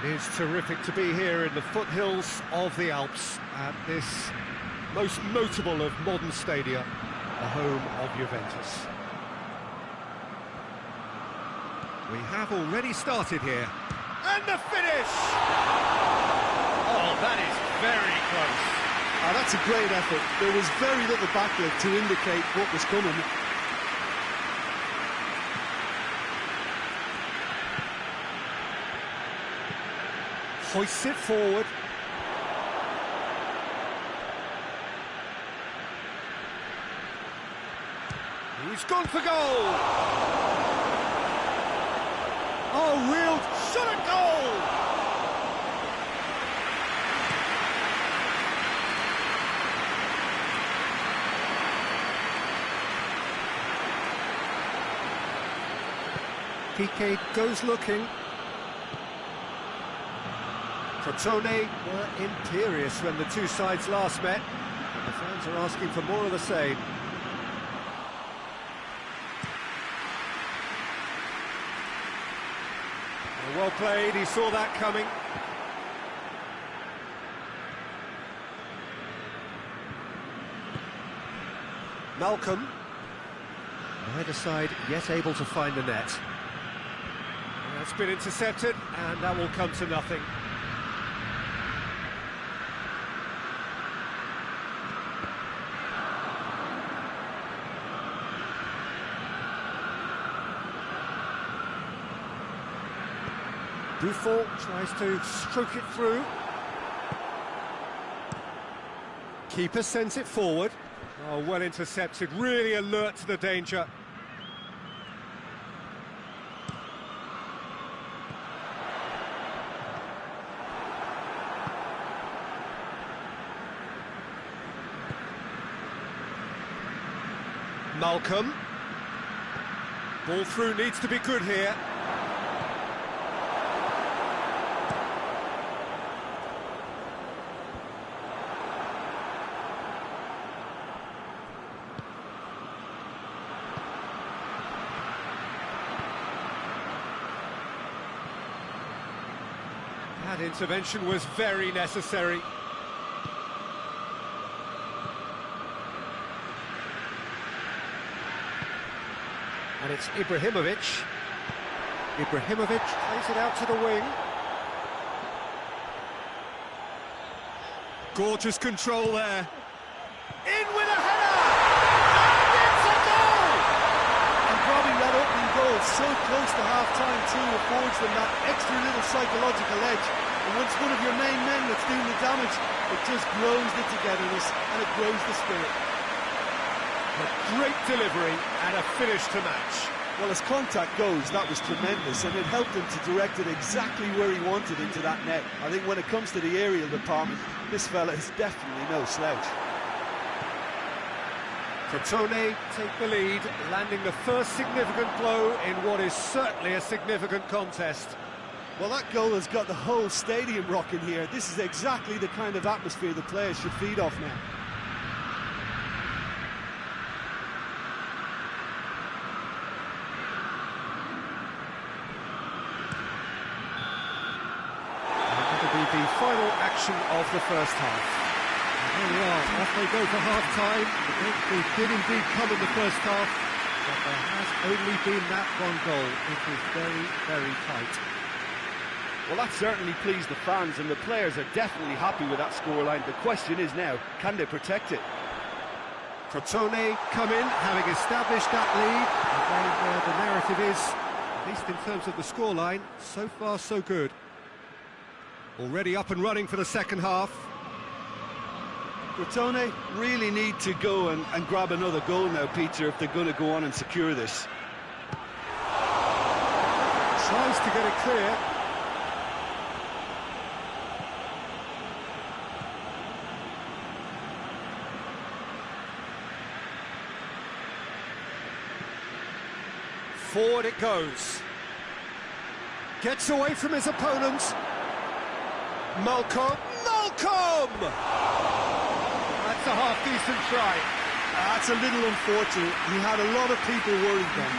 S1: It is terrific to be here in the foothills of the Alps at this most notable of modern stadia, the home of Juventus. We have already started here. And the finish! Oh, that is very close.
S2: Oh, that's a great effort. There was very little backlift to indicate what was coming.
S1: Hoists it forward. He's gone for goal! Oh, real shot at goal! Piqué goes looking. Crotone were imperious when the two sides last met, and the fans are asking for more of the same. Well played, he saw that coming. Malcolm. Neither side yet able to find the net. That's been intercepted, and that will come to nothing. Buffon tries to stroke it through. Keeper sends it forward. Oh, well intercepted, really alert to the danger. Malcolm. Ball through needs to be good here. That intervention was very necessary. And it's Ibrahimovic. Ibrahimovic plays it out to the wing. Gorgeous control there. In with a header! And it's a goal!
S3: And robbing that opening goal so close to half-time too affords them that extra little psychological edge. And once one of your main men that's doing the damage, it just grows the togetherness and it grows the spirit.
S1: A great delivery and a finish to match.
S2: Well, as contact goes, that was tremendous, and it helped him to direct it exactly where he wanted into that net. I think when it comes to the aerial department, this fella is definitely no slouch.
S1: Crotone take the lead, landing the first significant blow in what is certainly a significant contest.
S2: Well, that goal has got the whole stadium rocking here. This is exactly the kind of atmosphere the players should feed off now.
S1: The final action of the first half. And here we are, off they go for half-time. The breakthrough did indeed come in the first half, but there has only been that one goal. It was very, very tight.
S4: Well, that certainly pleased the fans, and the players are definitely happy with that scoreline. The question is now, can they protect it?
S1: Crotone come in, having established that lead. Again, the narrative is, at least in terms of the scoreline, so far so good. Already up and running for the second half.
S2: Crotone really need to go and grab another goal now, Peter, if they're going to go on and secure this.
S1: Tries to get it clear. Forward it goes. Gets away from his opponent. Malcolm! That's a half-decent try.
S2: That's a little unfortunate. He had a lot of people worried then.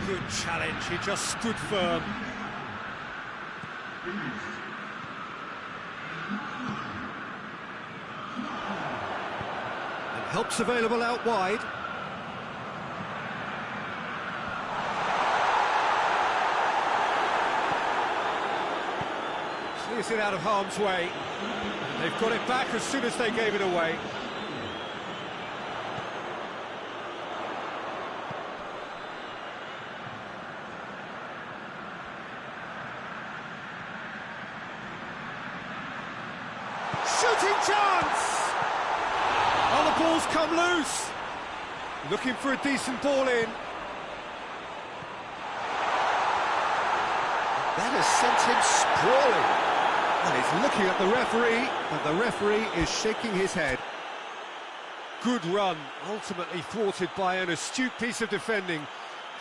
S1: Good challenge, he just stood firm. And help's available out wide. Clears it out of harm's way. They've got it back as soon as they gave it away. Shooting chance! Oh, the ball's come loose. Looking for a decent ball in. That has sent him sprawling. And he's looking at the referee, but the referee is shaking his head. Good run, ultimately thwarted by an astute piece of defending.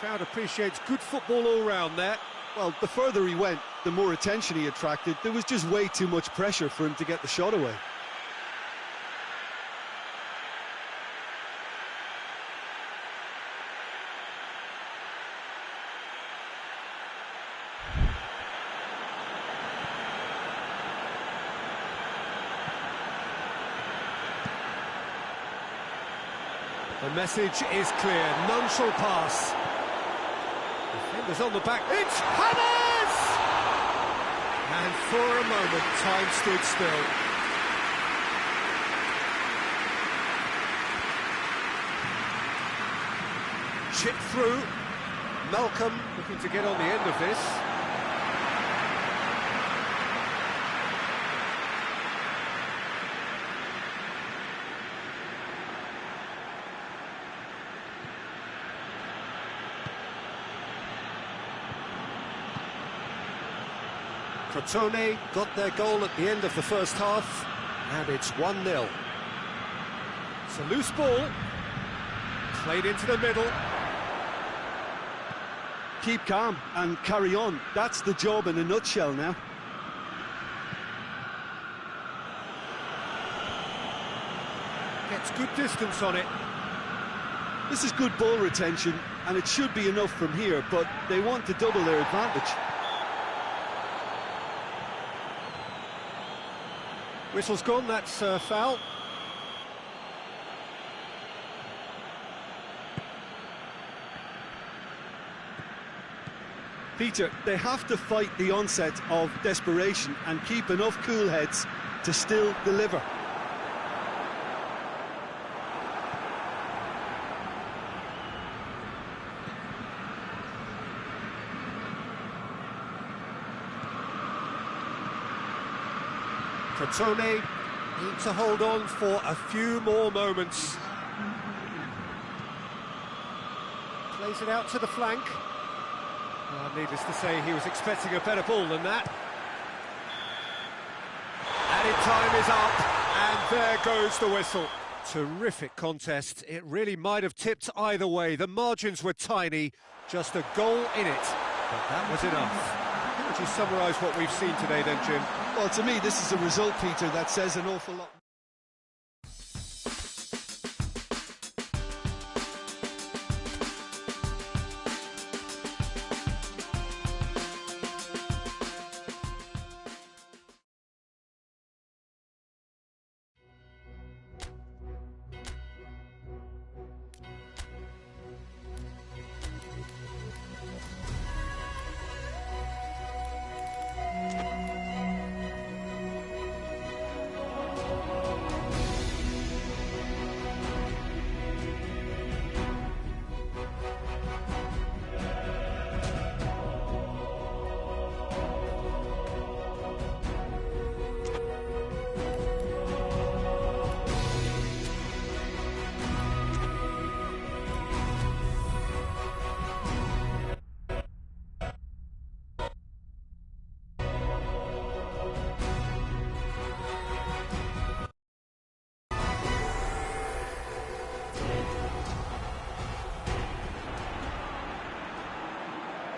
S1: Crowd appreciates good football all round there.
S2: Well, the further he went, the more attention he attracted. There was just way too much pressure for him to get the shot away.
S1: The message is clear, none shall pass. Defenders on the back, it's Hernandez! And for a moment, time stood still. Chip through, Malcolm looking to get on the end of this. Crotone got their goal at the end of the first half, and it's 1-0. It's a loose ball, played into the middle.
S2: Keep calm and carry on. That's the job in a nutshell now.
S1: Gets good distance on it.
S2: This is good ball retention, and it should be enough from here, but they want to double their advantage.
S1: Whistle's gone, that's foul.
S2: Peter, they have to fight the onset of desperation and keep enough cool heads to still deliver.
S1: Crotone need to hold on for a few more moments. Plays it out to the flank. Well, needless to say, he was expecting a better ball than that. Added time is up, and there goes the whistle. Terrific contest. It really might have tipped either way. The margins were tiny, just a goal in it, but that was enough. How would you summarise what we've seen today then, Jim?
S2: Well, to me, this is a result, Peter, that says an awful lot.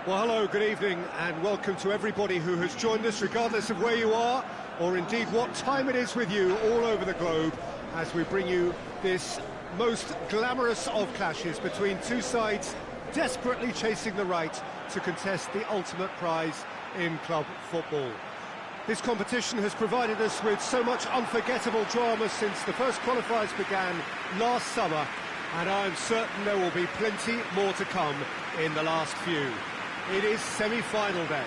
S1: Well, hello, good evening, and welcome to everybody who has joined us, regardless of where you are, or indeed what time it is with you all over the globe, as we bring you this most glamorous of clashes between two sides desperately chasing the right to contest the ultimate prize in club football. This competition has provided us with so much unforgettable drama since the first qualifiers began last summer, and I'm certain there will be plenty more to come in the last few. It is semi-final day.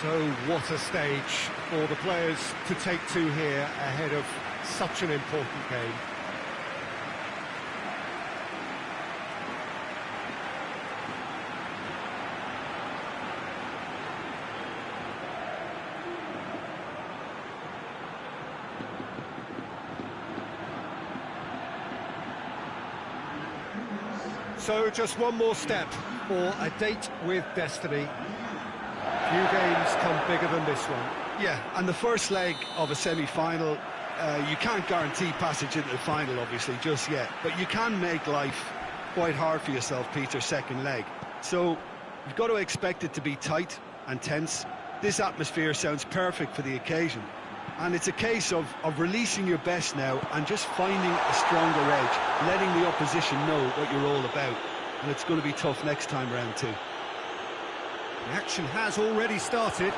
S1: So what a stage for the players to take to here ahead of such an important game. So just one more step for a date with destiny. Few games come bigger than this one.
S2: Yeah, and the first leg of a semi-final, you can't guarantee passage into the final, obviously, just yet. But you can make life quite hard for yourself, Peter, second leg. So you've got to expect it to be tight and tense. This atmosphere sounds perfect for the occasion. And it's a case of releasing your best now and just finding a stronger edge, letting the opposition know what you're all about. And it's going to be tough next time round too.
S1: The action has already started.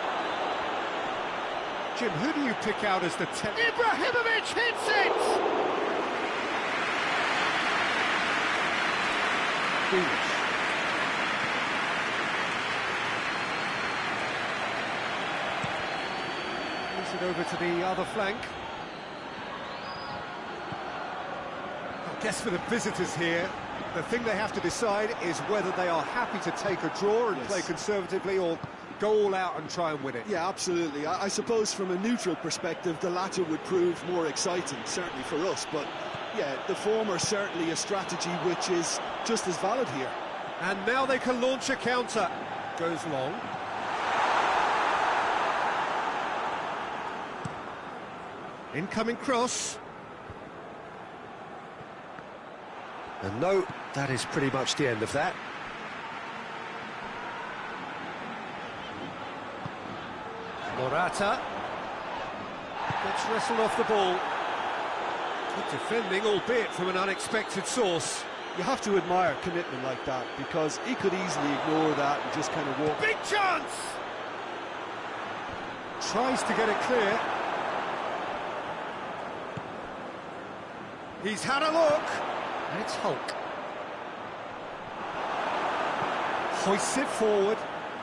S1: Jim, who do you pick out as the
S4: Ibrahimovic hits it!
S1: Vinicius. Moves it over to the other flank. I guess for the visitors here, the thing they have to decide is whether they are happy to take a draw and play conservatively, or go all out and try and win it.
S2: Yeah, absolutely. I suppose from a neutral perspective, the latter would prove more exciting, certainly for us. But, yeah, the former certainly a strategy which is just as valid here.
S1: And now they can launch a counter. Goes long. Incoming cross. And no, that is pretty much the end of that. Morata gets wrestled off the ball. Good defending, albeit from an unexpected source.
S2: You have to admire commitment like that, because he could easily ignore that and just kind of walk.
S1: Big chance! Tries to get it clear. He's had a look. And it's Hulk. Hoists it forward.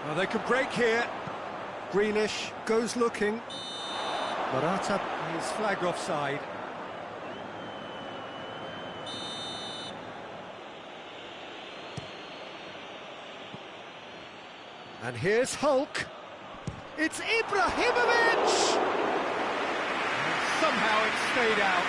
S1: Well, they could break here. Greenish goes looking. Morata is flagged offside. And here's Hulk. It's Ibrahimovic! And somehow it stayed out.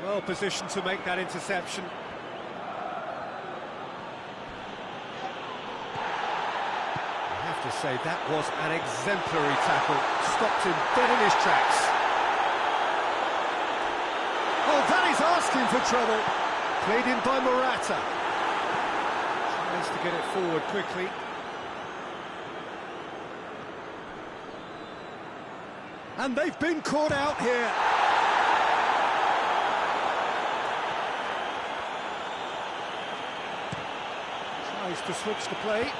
S1: Well positioned to make that interception. I have to say, that was an exemplary tackle. Stopped him dead in his tracks. Oh, that is asking for trouble. Played in by Morata. Tries to get it forward quickly. And they've been caught out here. Tries to switch the play.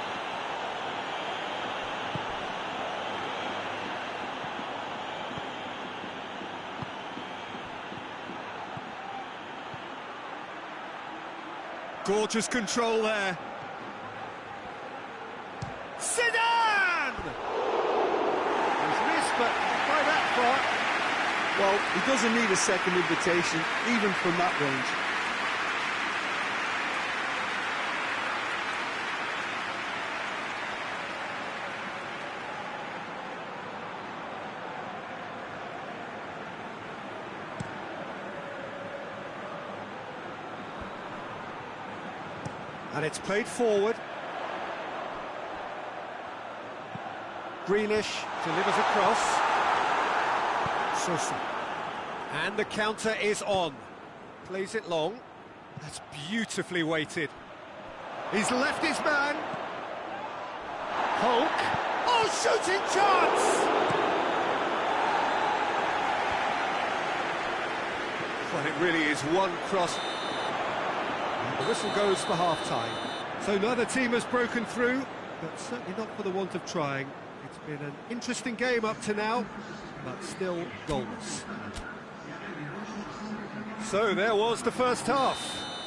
S1: Gorgeous control there. Zidane! He's missed, but by that far.
S2: Well, he doesn't need a second invitation, even from that range.
S1: And it's played forward. Greenish delivers across. Sosa. And the counter is on. Plays it long. That's beautifully weighted. He's left his man. Hulk. Oh, shooting chance! Well, it really is one cross. The whistle goes for half-time. So neither team has broken through, but certainly not for the want of trying. It's been an interesting game up to now, but still goalless. So there was the first half.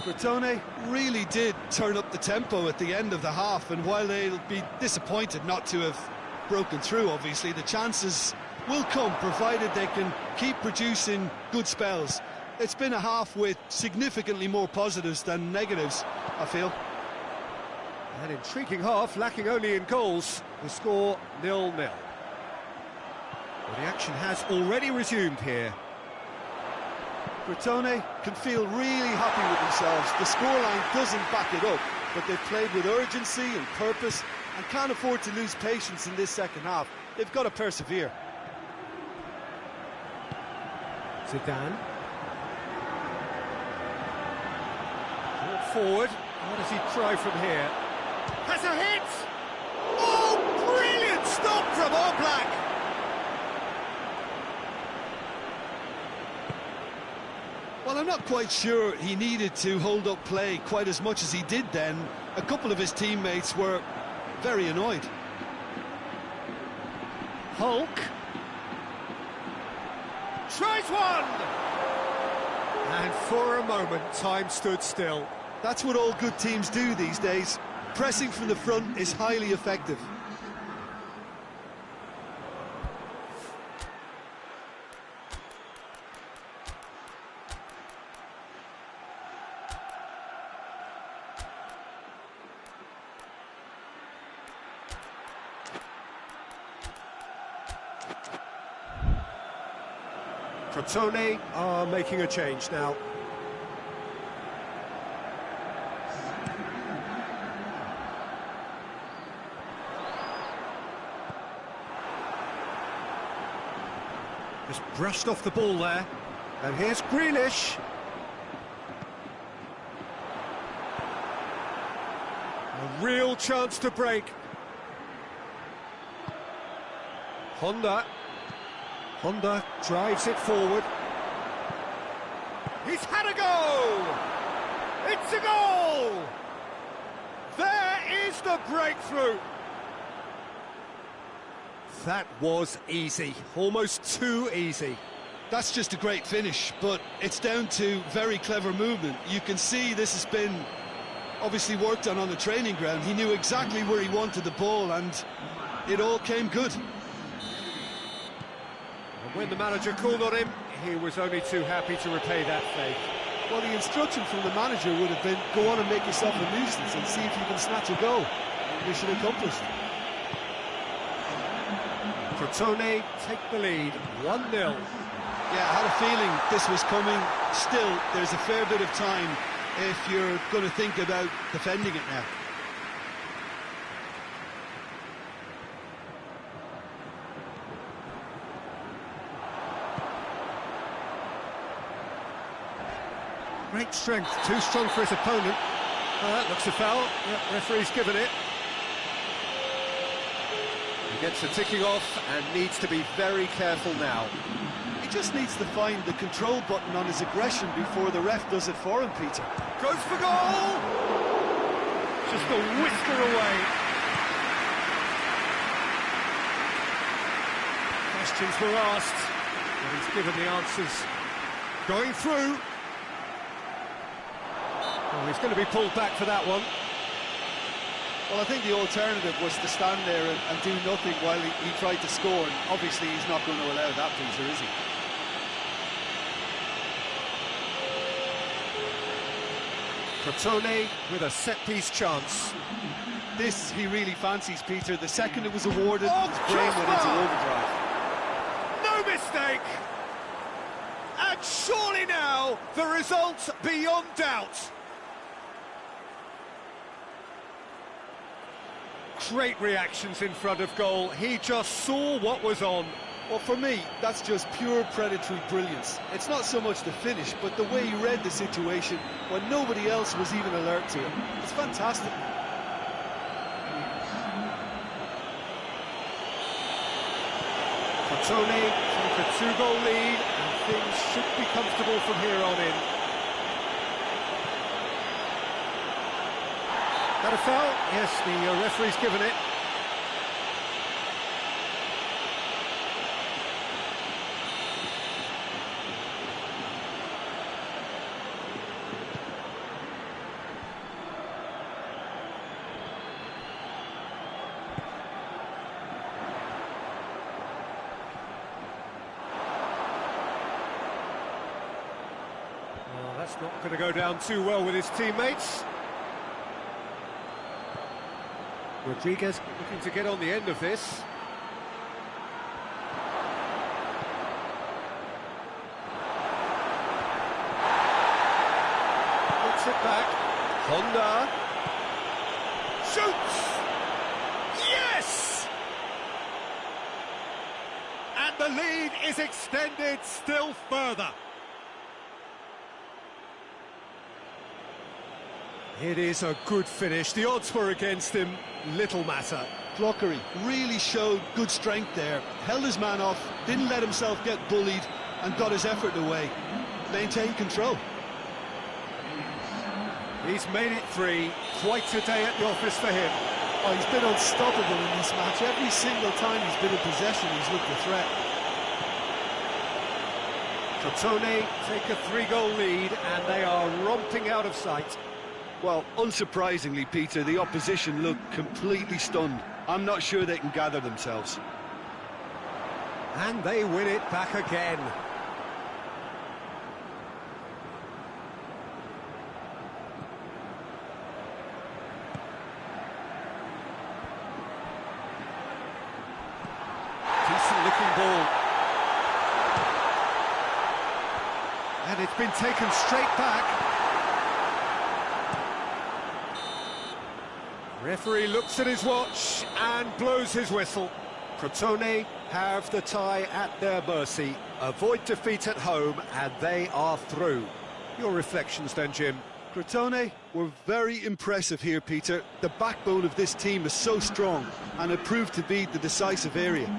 S2: Crotone really did turn up the tempo at the end of the half, and while they'll be disappointed not to have broken through, obviously, the chances will come, provided they can keep producing good spells. It's been a half with significantly more positives than negatives, I feel.
S1: An intriguing half, lacking only in goals. The score 0-0. Well, the action has already resumed here.
S2: Crotone can feel really happy with themselves. The scoreline doesn't back it up, but they've played with urgency and purpose and can't afford to lose patience in this second half. They've got to persevere.
S1: Zidane. Forward. What does he try from here? Has a hit! Oh, brilliant stop from Oblak!
S2: Well, I'm not quite sure he needed to hold up play quite as much as he did then. A couple of his teammates were very annoyed.
S1: Hulk. Tries one! And for a moment, time stood still.
S2: That's what all good teams do these days. Pressing from the front is highly effective.
S1: Crotone are making a change now. Just brushed off the ball there. And here's Grealish. A real chance to break. Honda drives it forward. He's had a go! It's a goal! There is the breakthrough! That was easy, almost too easy.
S2: That's just a great finish, but it's down to very clever movement. You can see this has been obviously worked on the training ground. He knew exactly where he wanted the ball, and it all came good.
S1: When the manager called on him, he was only too happy to repay that faith.
S3: Well, the instruction from the manager would have been, go on and make yourself a nuisance and see if you can snatch a goal. Mission accomplished.
S1: Crotone take the lead, 1-0.
S2: Yeah, I had a feeling this was coming. Still, there's a fair bit of time if you're going to think about defending it now.
S1: Great strength, too strong for his opponent. That looks a foul. Yep, referee's given it. He gets the ticking off and needs to be very careful now.
S2: He just needs to find the control button on his aggression before the ref does it for him, Peter.
S1: Goes for goal! Just a whisker away. Questions were asked, and he's given the answers. Going through. Oh, he's going to be pulled back for that one.
S2: Well, I think the alternative was to stand there and do nothing while he tried to score. And obviously, he's not going to allow that, Peter, is he?
S1: Crotone with a set-piece chance.
S2: This he really fancies, Peter. The second it was awarded, his brain
S1: Josper!
S2: went into overdrive.
S1: No mistake! And surely now, the result beyond doubt. Great reactions in front of goal. He just saw what was on.
S2: Well, for me, that's just pure predatory brilliance. It's not so much the finish, but the way he read the situation when nobody else was even alert to it. It's fantastic.
S1: Crotone take a 2-goal lead, and things should be comfortable from here on in. That a foul? Yes, the referee's given it. Well, that's not going to go down too well with his teammates. Rodriguez looking to get on the end of this. Gets it back. Honda. Shoots! Yes! And the lead is extended still further. It is a good finish. The odds were against him. Little matter.
S2: Clockery really showed good strength there. Held his man off, didn't let himself get bullied, and got his effort away. maintain control.
S1: He's made it 3. Quite a day at the office for him.
S3: Oh, he's been unstoppable in this match. Every single time he's been in possession, he's looked a threat.
S1: Crotone take a 3-goal lead, and they are romping out of sight.
S2: Well, unsurprisingly, Peter, the opposition look completely stunned. I'm not sure they can gather themselves.
S1: And they win it back again. Decent-looking ball. And it's been taken straight back. Referee looks at his watch and blows his whistle. Crotone have the tie at their mercy. Avoid defeat at home, and they are through. Your reflections then, Jim?
S2: Crotone were very impressive here, Peter. The backbone of this team is so strong, and it proved to be the decisive area.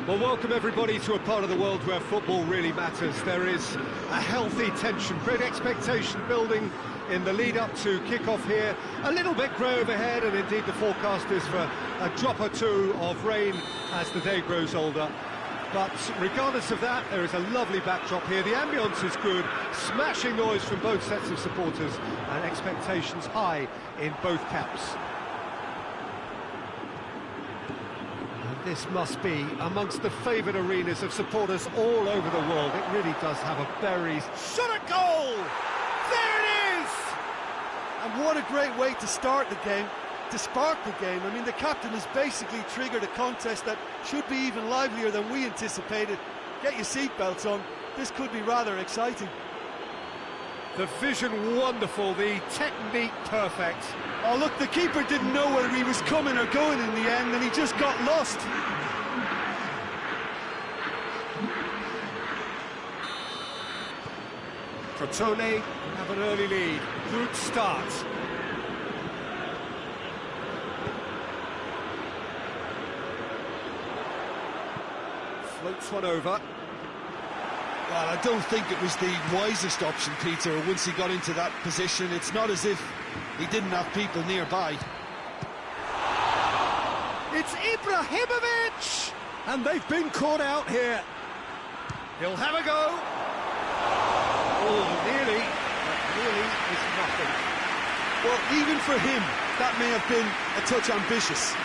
S1: Well, welcome everybody to a part of the world where football really matters. There is a healthy tension, great expectation building in the lead-up to kick-off here. A little bit grey overhead, and indeed the forecast is for a drop or two of rain as the day grows older. But regardless of that, there is a lovely backdrop here. The ambience is good, smashing noise from both sets of supporters, and expectations high in both camps. This must be amongst the favoured arenas of supporters all over the world. It really does have a very... Shot at goal! There it is!
S3: And what a great way to start the game, to spark the game. I mean, the captain has basically triggered a contest that should be even livelier than we anticipated. Get your seatbelts on. This could be rather exciting.
S1: The vision wonderful, the technique perfect.
S3: Oh, look, the keeper didn't know whether he was coming or going in the end, and he just got lost.
S1: Crotone have an early lead. Good start. Floats one over.
S3: Well, I don't think it was the wisest option, Peter, once he got into that position. It's not as if he didn't have people nearby.
S1: It's Ibrahimovic! And they've been caught out here. He'll have a go. Oh, nearly, but nearly is nothing.
S3: Well, even for him, that may have been a touch ambitious.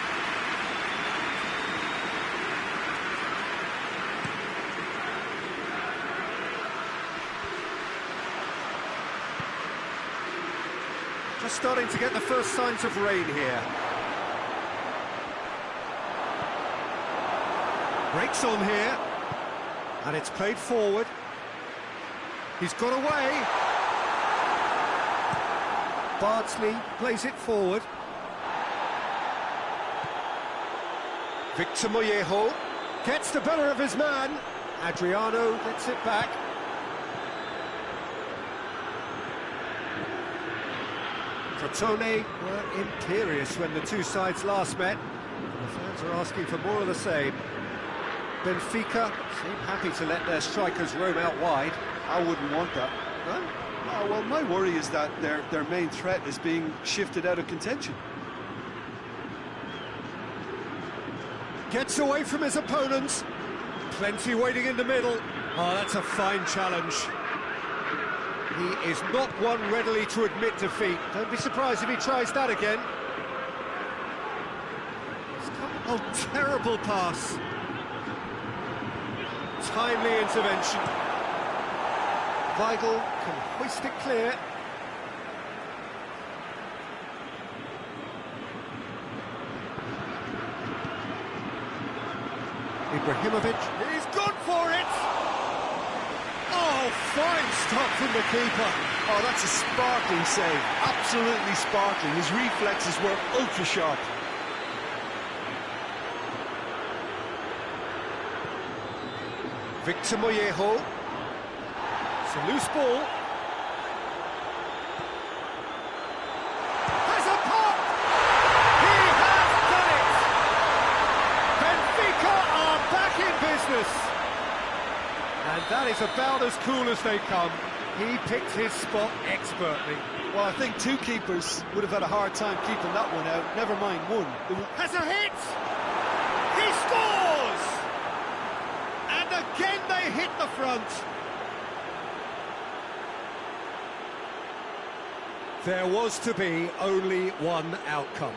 S1: Just starting to get the first signs of rain here. Breaks on here, and it's played forward. He's got away. Bardsley plays it forward. Victor Mollejo gets the better of his man. Adriano gets it back. Crotone were imperious when the two sides last met. The fans are asking for more of the same. Benfica seem happy to let their strikers roam out wide.
S2: I wouldn't want that.
S1: No?
S2: Oh, well, my worry is that their main threat is being shifted out of contention.
S1: Gets away from his opponents. Plenty waiting in the middle. Oh, that's a fine challenge. He is not one readily to admit defeat. Don't be surprised if he tries that again. Oh, terrible pass. Timely intervention. Weigl can hoist it clear. Ibrahimovic, he's gone for it! Oh, fine stop from the keeper.
S2: Oh, that's a sparkling save. Absolutely sparkling. His reflexes were ultra sharp.
S1: Victor Mollejo. It's a loose ball. Has a pop! He has done it! Benfica are back in business. And that is about as cool as they come. He picked his spot expertly.
S2: Well, I think two keepers would have had a hard time keeping that one out. Never mind one.
S1: Has a hit! He scores! And again they hit the front. There was to be only one outcome.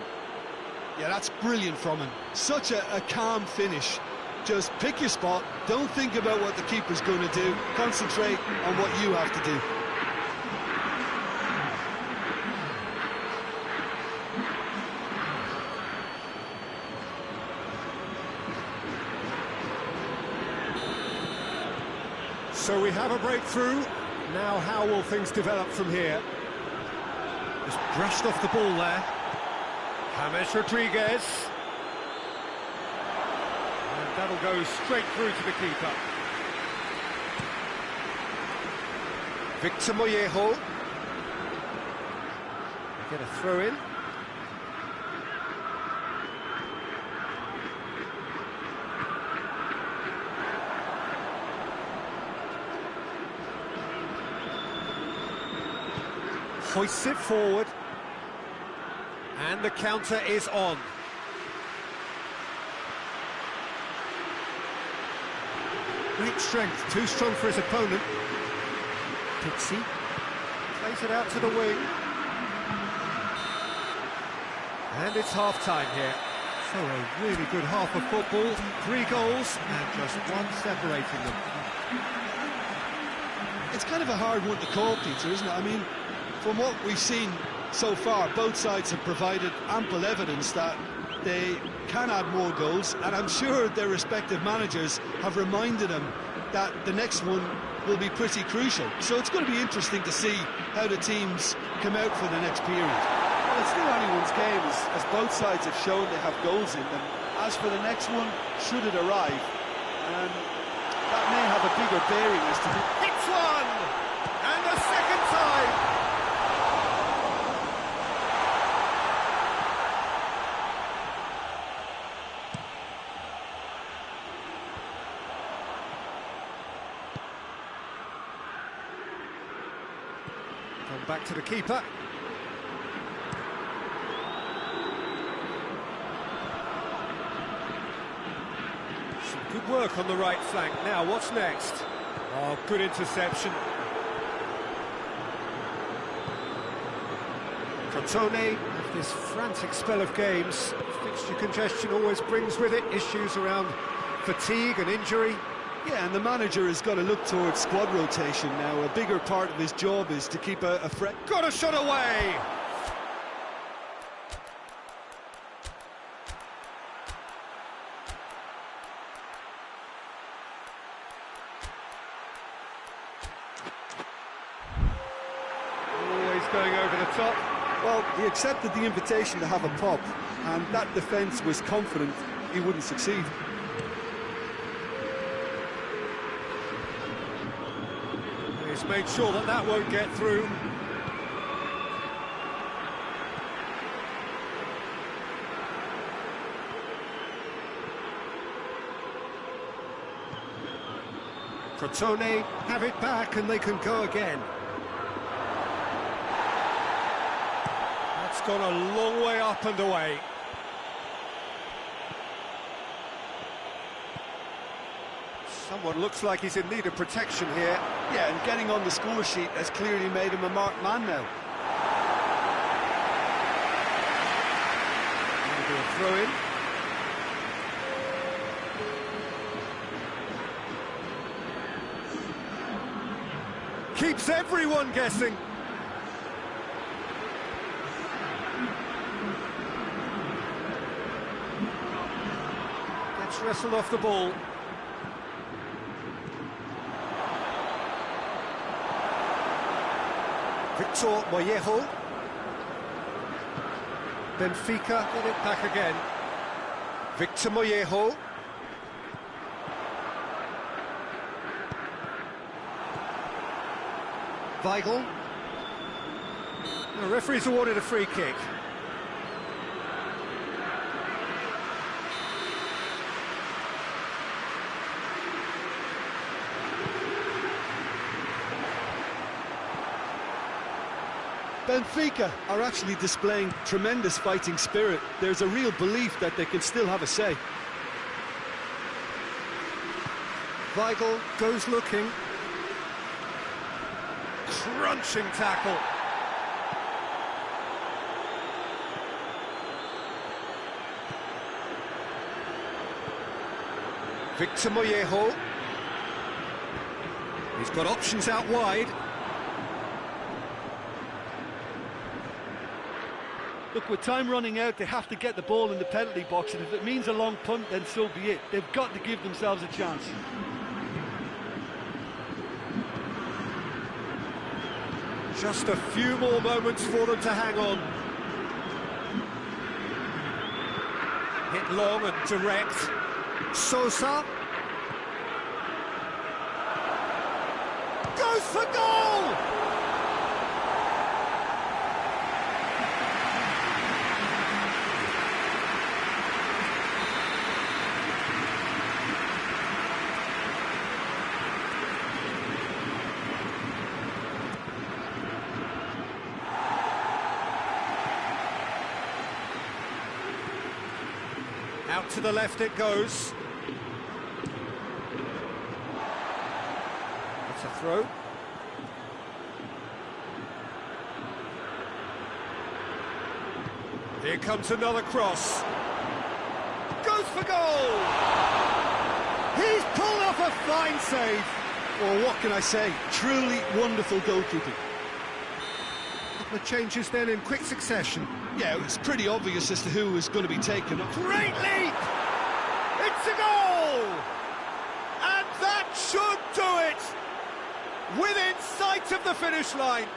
S3: Yeah, that's brilliant from him. Such a calm finish. Just pick your spot, don't think about what the keeper's going to do, concentrate on what you have to do.
S1: So we have a breakthrough. Now how will things develop from here? Just brushed off the ball there. James Rodriguez. And that'll go straight through to the keeper. Victor Mollejo. Get a throw in. Hoists it forward, and the counter is on. Great strength, too strong for his opponent. Pixie plays it out to the wing. And it's half-time here. So a really good half of football, 3 goals, and just one separating them.
S3: It's kind of a hard one to call, Peter, isn't it? I mean, from what we've seen so far, both sides have provided ample evidence that they can add more goals, and I'm sure their respective managers have reminded them that the next one
S2: will be pretty crucial. So it's going to be interesting to see how the teams come out for the next period.
S3: Well, it's still anyone's game, as both sides have shown they have goals in them. As for the next one, should it arrive, that may have a bigger bearing as to who...
S1: Hits one! And the second time! Come back to the keeper. Some good work on the right flank. Now, what's next? Oh, good interception. Crotone, after this frantic spell of games, fixture congestion always brings with it issues around fatigue and injury.
S2: Yeah, and the manager has got to look towards squad rotation now. A bigger part of his job is to keep a
S1: Got a shot away! Always going over the top.
S2: Well, he accepted the invitation to have a pop, and that defence was confident he wouldn't succeed.
S1: He's made sure that that won't get through. Crotone have it back and they can go again. That's gone a long way up and away. Someone looks like he's in need of protection here.
S2: Yeah, and getting on the score sheet has clearly made him a marked man now.
S1: Going to be a throw-in. Keeps everyone guessing. Gets wrestled off the ball. Victor Mollejo. Benfica get it back again. Victor Mollejo. Weigl. The referee's awarded a free kick.
S2: Benfica are actually displaying tremendous fighting spirit. There's a real belief that they can still have a say.
S1: Weigl goes looking. Crunching tackle. Victor Mollejo. He's got options out wide.
S3: Look, with time running out, they have to get the ball in the penalty box, and if it means a long punt, then so be it. They've got to give themselves a chance.
S1: Just a few more moments for them to hang on. Hit long and direct. Sosa. Goes for goal! Out to the left it goes. It's a throw. Here comes another cross. Goes for goal! He's pulled off a fine save.
S2: Well, what can I say? Truly wonderful goalkeeping.
S1: The changes then in quick succession.
S2: Yeah, it was pretty obvious as to who was going to be taken up.
S1: Great leap! It's a goal! And that should do it! within sight of the finish line.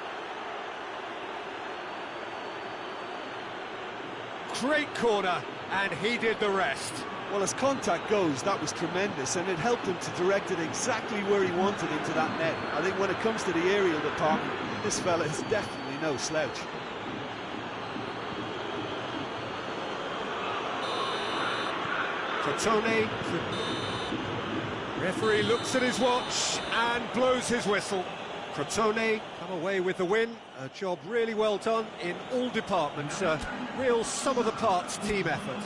S1: Great corner, and he did the rest.
S2: Well, as contact goes, that was tremendous, and it helped him to direct it exactly where he wanted into that net. I think when it comes to the aerial department, this fella is definitely no slouch.
S1: Crotone. Referee looks at his watch and blows his whistle. Crotone come away with the win. A job really well done in all departments. A real sum-of-the-parts team effort.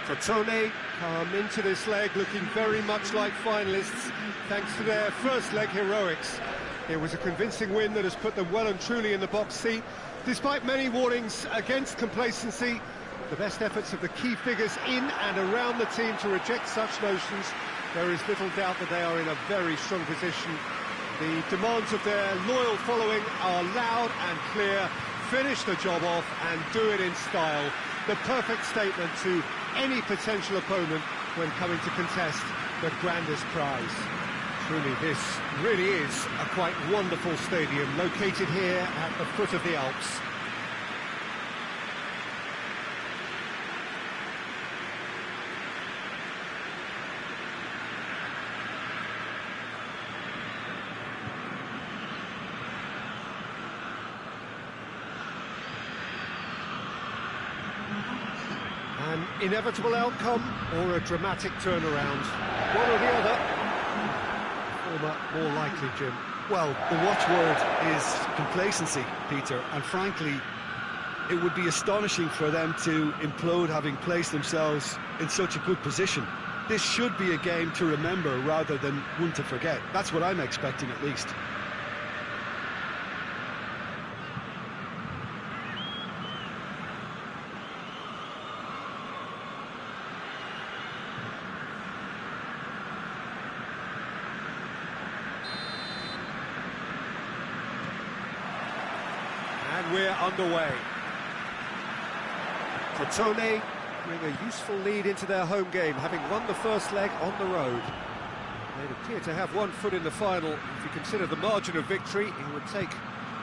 S1: Crotone come into this leg looking very much like finalists, thanks to their first leg heroics. It was a convincing win that has put them well and truly in the box seat. Despite many warnings against complacency, the best efforts of the key figures in and around the team to reject such notions, there is little doubt that they are in a very strong position. The demands of their loyal following are loud and clear. Finish the job off and do it in style. The perfect statement to any potential opponent when coming to contest the grandest prize. Truly, this really is a quite wonderful stadium, located here at the foot of the Alps. An inevitable outcome or a dramatic turnaround? One or the other? Or more likely, Jim?
S2: Well, the watchword is complacency, Peter, and frankly, it would be astonishing for them to implode having placed themselves in such a good position. This should be a game to remember rather than one to forget. That's what I'm expecting, at least.
S1: And we're underway. Crotone bring a useful lead into their home game, having won the first leg on the road. They'd appear to have one foot in the final. If you consider the margin of victory, it would take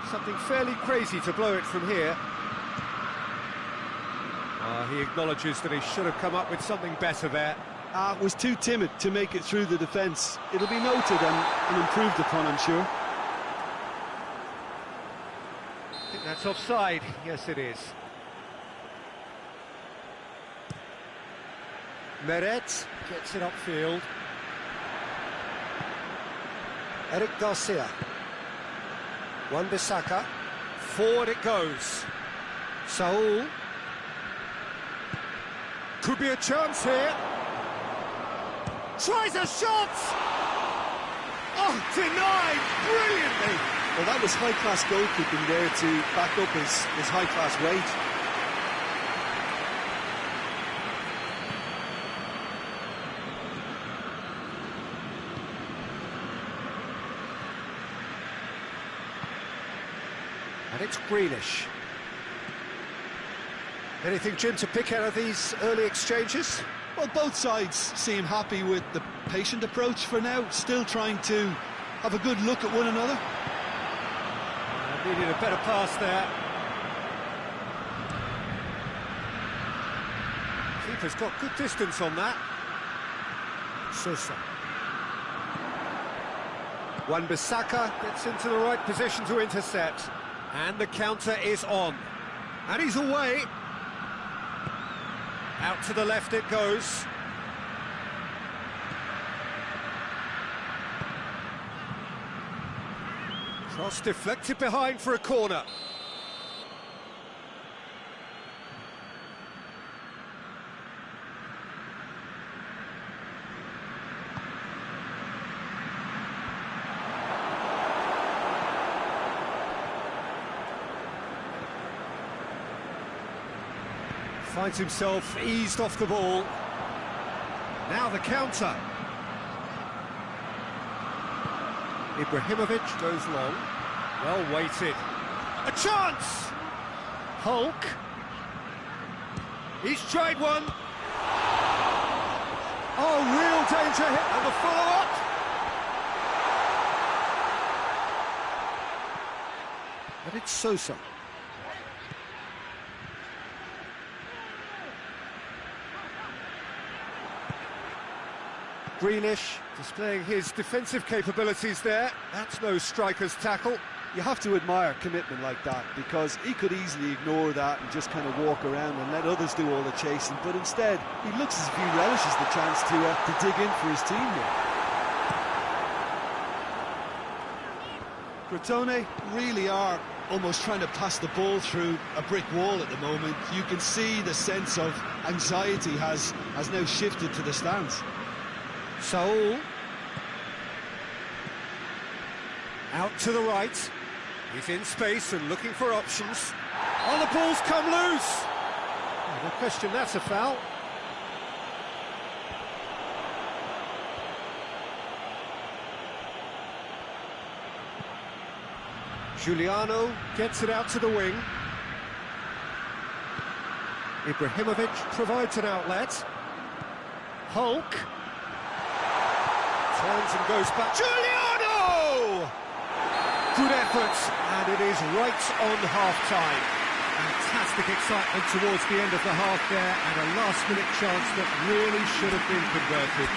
S1: something fairly crazy to blow it from here. He acknowledges that he should have come up with something better there.
S2: Was too timid to make it through the defence. It'll be noted and improved upon, I'm sure.
S1: I think that's offside. Yes, it is. Meret gets it upfield. Eric Garcia. Wan-Bissaka. Forward it goes. Saul. Could be a chance here. Tries a shot! Oh, denied brilliantly!
S2: Well, that was high-class goalkeeping there to back up his high-class weight.
S1: And it's Grealish. Anything, Jim, to pick out of these early exchanges?
S2: Well, both sides seem happy with the patient approach for now, still trying to have a good look at one another.
S1: Needed a better pass there. Keeper's got good distance on that. Sosa. Wan-Bissaka gets into the right position to intercept. And the counter is on. And he's away. Out to the left it goes. Cross deflected behind for a corner. Finds himself eased off the ball. Now the counter. Ibrahimovic goes long. Well weighted. A chance! Hulk. He's tried one. Oh, real danger hit. And the follow-up. And it's Sosa. Greenish displaying his defensive capabilities there. That's no striker's tackle.
S2: You have to admire commitment like that, because he could easily ignore that and just kind of walk around and let others do all the chasing, but instead he looks as if he relishes the chance to dig in for his team here. Crotone really are almost trying to pass the ball through a brick wall at the moment. You can see the sense of anxiety has now shifted to the stands.
S1: Saul. Out to the right. He's in space and looking for options. Oh, the ball's come loose! Oh, no question, that's a foul. Giuliano gets it out to the wing. Ibrahimovic provides an outlet. Hulk. Turns and goes back. Giuliano! Good effort, and it is right on half-time. Fantastic excitement towards the end of the half there, and a last-minute chance that really should have been converted.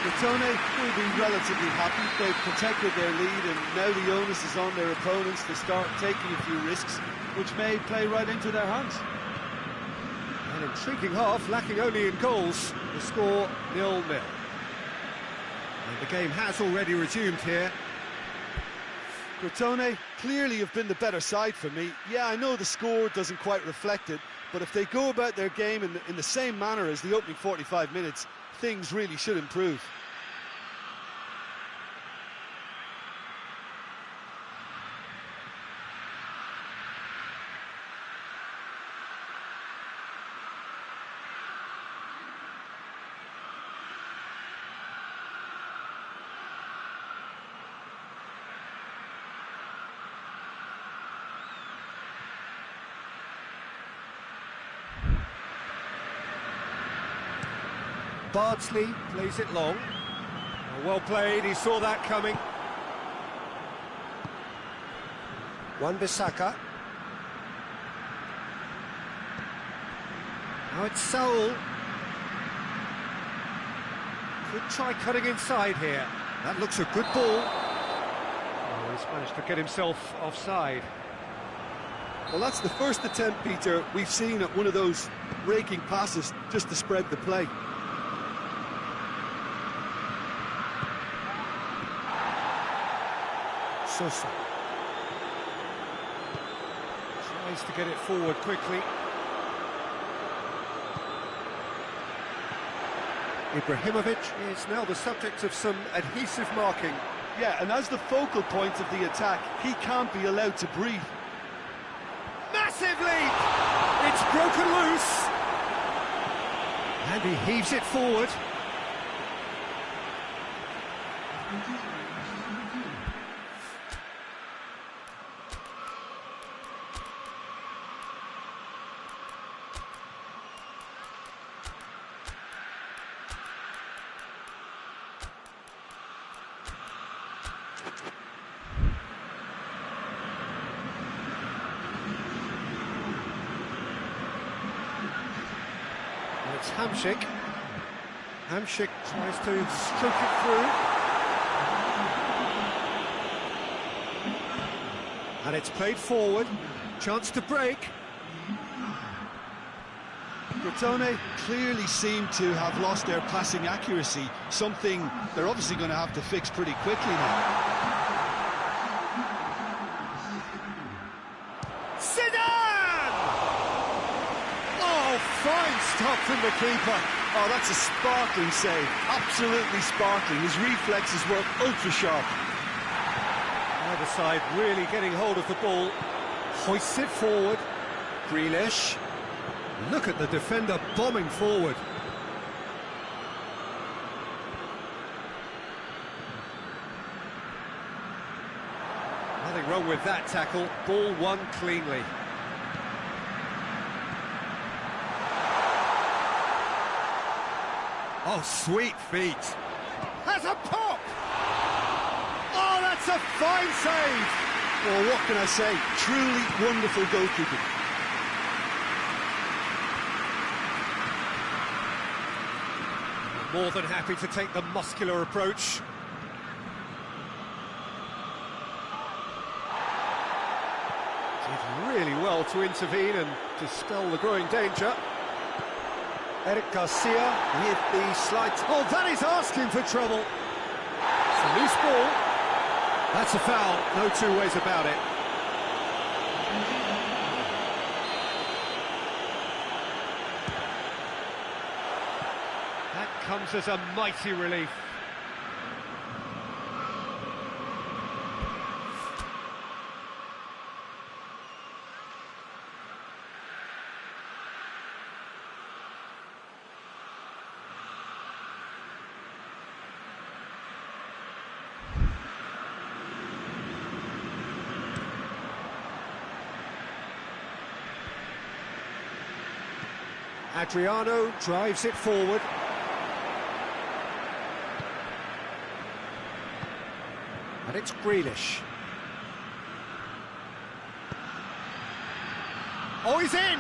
S2: Crotone will be relatively happy. They've protected their lead, and now the onus is on their opponents to start taking a few risks, which may play right into their hands.
S1: An intriguing half, lacking only in goals. The score 0-0. And the game has already resumed here.
S2: Crotone clearly have been the better side for me. Yeah, I know the score doesn't quite reflect it, but if they go about their game in the same manner as the opening 45 minutes, things really should improve.
S1: Bardsley plays it long. Well played, he saw that coming. Wan-Bissaka. Now it's Saul. Could try cutting inside here. That looks a good ball. Oh, he's managed to get himself offside.
S2: Well, that's the first attempt, Peter, we've seen at one of those raking passes just to spread the play.
S1: Sosa tries to get it forward quickly. Ibrahimovic is now the subject of some adhesive marking.
S2: Yeah, and as the focal point of the attack, he can't be allowed to breathe.
S1: Massive leap! It's broken loose! And he heaves it forward. It's Hamsik. Hamsik tries to stroke it through. And it's played forward. Chance to break.
S2: Crotone clearly seem to have lost their passing accuracy, something they're obviously going to have to fix pretty quickly now.
S1: Zidane! Oh, fine stop from the keeper.
S2: Oh, that's a sparkling save, absolutely sparkling. His reflexes work ultra-sharp.
S1: Either side really getting hold of the ball. Hoists it forward. Grealish. Look at the defender bombing forward. Nothing wrong with that tackle. Ball won cleanly. Oh, sweet feet. Has a pop! Oh, that's a fine save!
S2: Well, what can I say? Truly wonderful goalkeeping.
S1: More than happy to take the muscular approach. Did really well to intervene and dispel the growing danger. Eric Garcia with the slide. Oh, that is asking for trouble. It's a loose ball. That's a foul, no two ways about it. That comes as a mighty relief. Adriano drives it forward. And it's Grealish. Oh, he's in!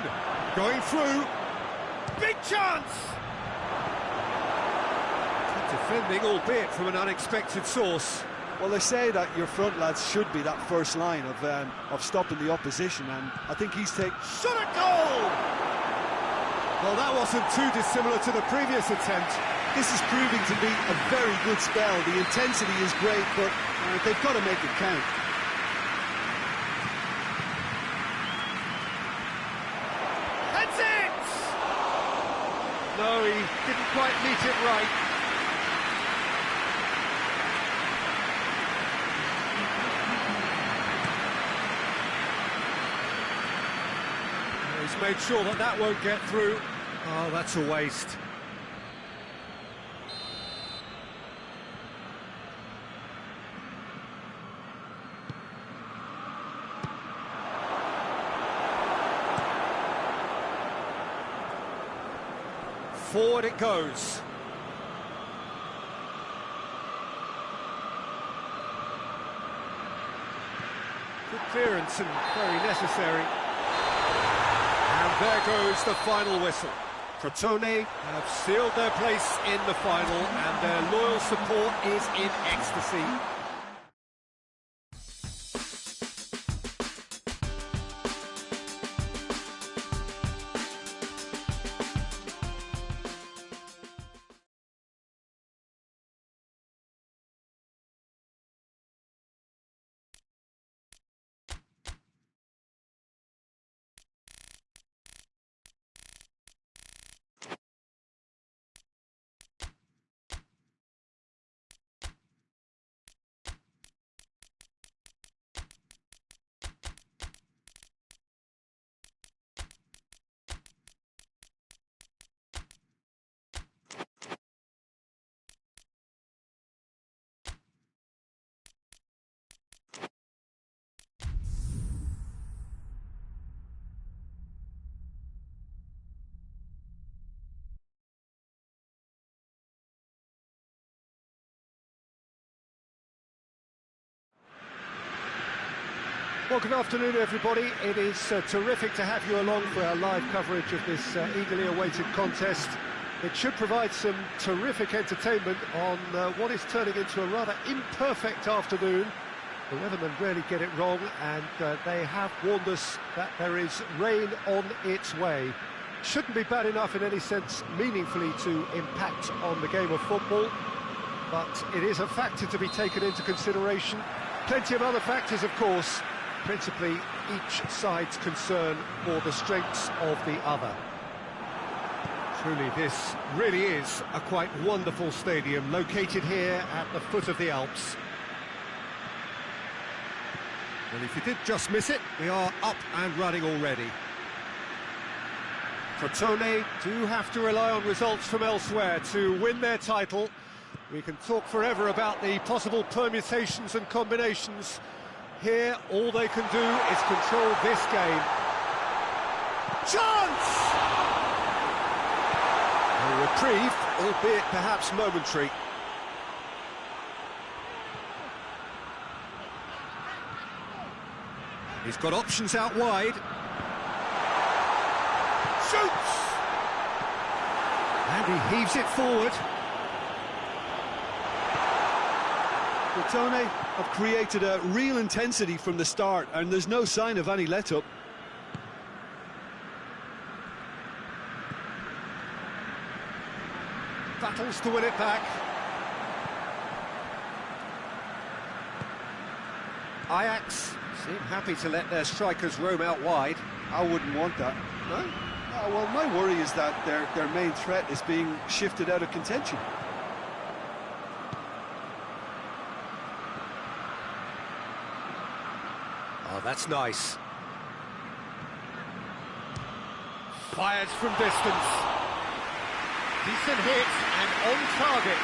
S1: Going through. Big chance! Good defending, albeit from an unexpected source.
S2: Well, they say that your front lads should be that first line of stopping the opposition, and I think he's taken...
S1: Shot at goal! Well, that wasn't too dissimilar to the previous attempt.
S2: This is proving to be a very good spell. The intensity is great, but they've got to make it count.
S1: That's it! No, he didn't quite meet it right. He's made sure that that won't get through. Oh, that's a waste. Forward it goes. Good clearance and very necessary. And there goes the final whistle. Crotone have sealed their place in the final, and their loyal support is in ecstasy. Well, good afternoon, everybody. It is terrific to have you along for our live coverage of this eagerly awaited contest. It should provide some terrific entertainment on what is turning into a rather imperfect afternoon. The weathermen rarely get it wrong, and they have warned us that there is rain on its way. Shouldn't be bad enough in any sense meaningfully to impact on the game of football, but it is a factor to be taken into consideration. Plenty of other factors, of course, principally each side's concern for the strengths of the other. Truly, this really is a quite wonderful stadium, located here at the foot of the Alps. Well, if you did just miss it, we are up and running already. Crotone do have to rely on results from elsewhere to win their title. We can talk forever about the possible permutations and combinations. Here, all they can do is control this game. Chance! A reprieve, albeit perhaps momentary. He's got options out wide. Shoots! And he heaves it forward.
S2: Crotone have created a real intensity from the start, and there's no sign of any let-up.
S1: Battles to win it back. Ajax seem happy to let their strikers roam out wide.
S2: I wouldn't want that.
S1: No?
S2: Well, my worry is that their main threat is being shifted out of contention.
S1: Oh, that's nice. Fires from distance. Decent hit and on target.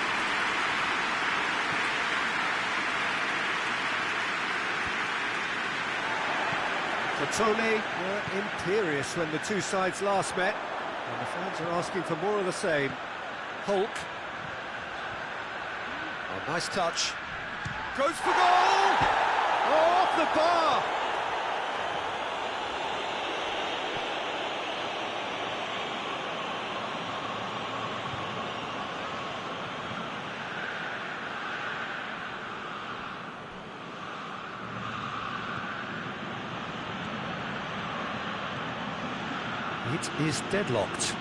S1: Crotone were imperious when the two sides last met, and the fans are asking for more of the same. Hulk. Oh, nice touch. Goes for goal! Oh, off the bar! It is deadlocked.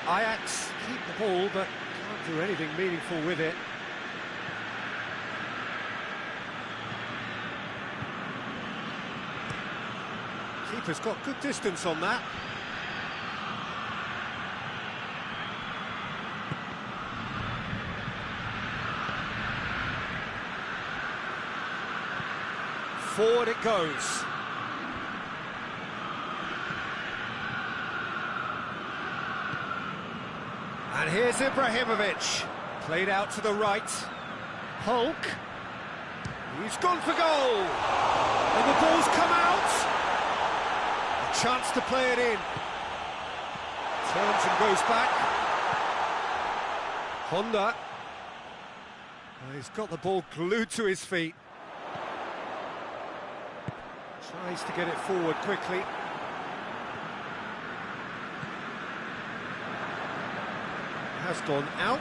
S1: Ajax keep the ball, but can't do anything meaningful with it. Keeper's got good distance on that. Forward it goes. And here's Ibrahimovic. Played out to the right. Hulk. He's gone for goal. And the ball's come out. A chance to play it in. Turns and goes back. Honda. Well, he's got the ball glued to his feet. Tries to get it forward quickly. Has gone out.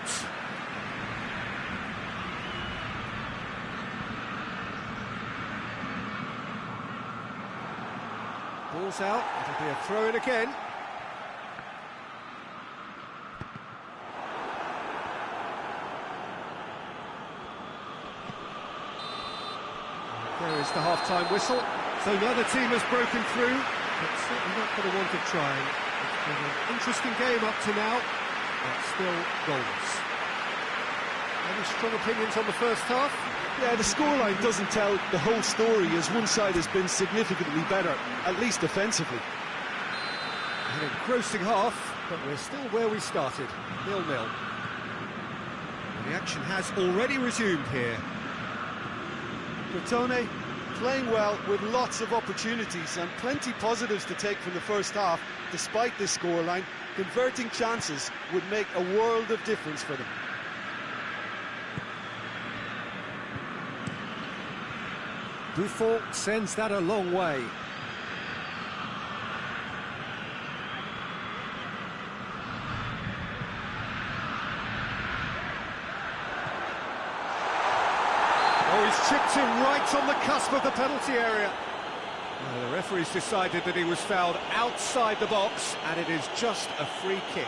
S1: Ball's out. It'll be a throw-in again. There is the half-time whistle. So neither team has broken through, but certainly not for the want of trying. It's been an interesting game up to now, but still goalless. Any strong opinions on the first half?
S2: Yeah, the scoreline doesn't tell the whole story, as one side has been significantly better, at least defensively.
S1: An engrossing half, but we're still where we started, 0-0. The action has already resumed here.
S2: Crotone playing well with lots of opportunities and plenty positives to take from the first half. Despite this scoreline, converting chances would make a world of difference for them.
S1: Buffon sends that a long way. chipped him right on the cusp of the penalty area. Well, the referee's decided that he was fouled outside the box, and it is just a free kick.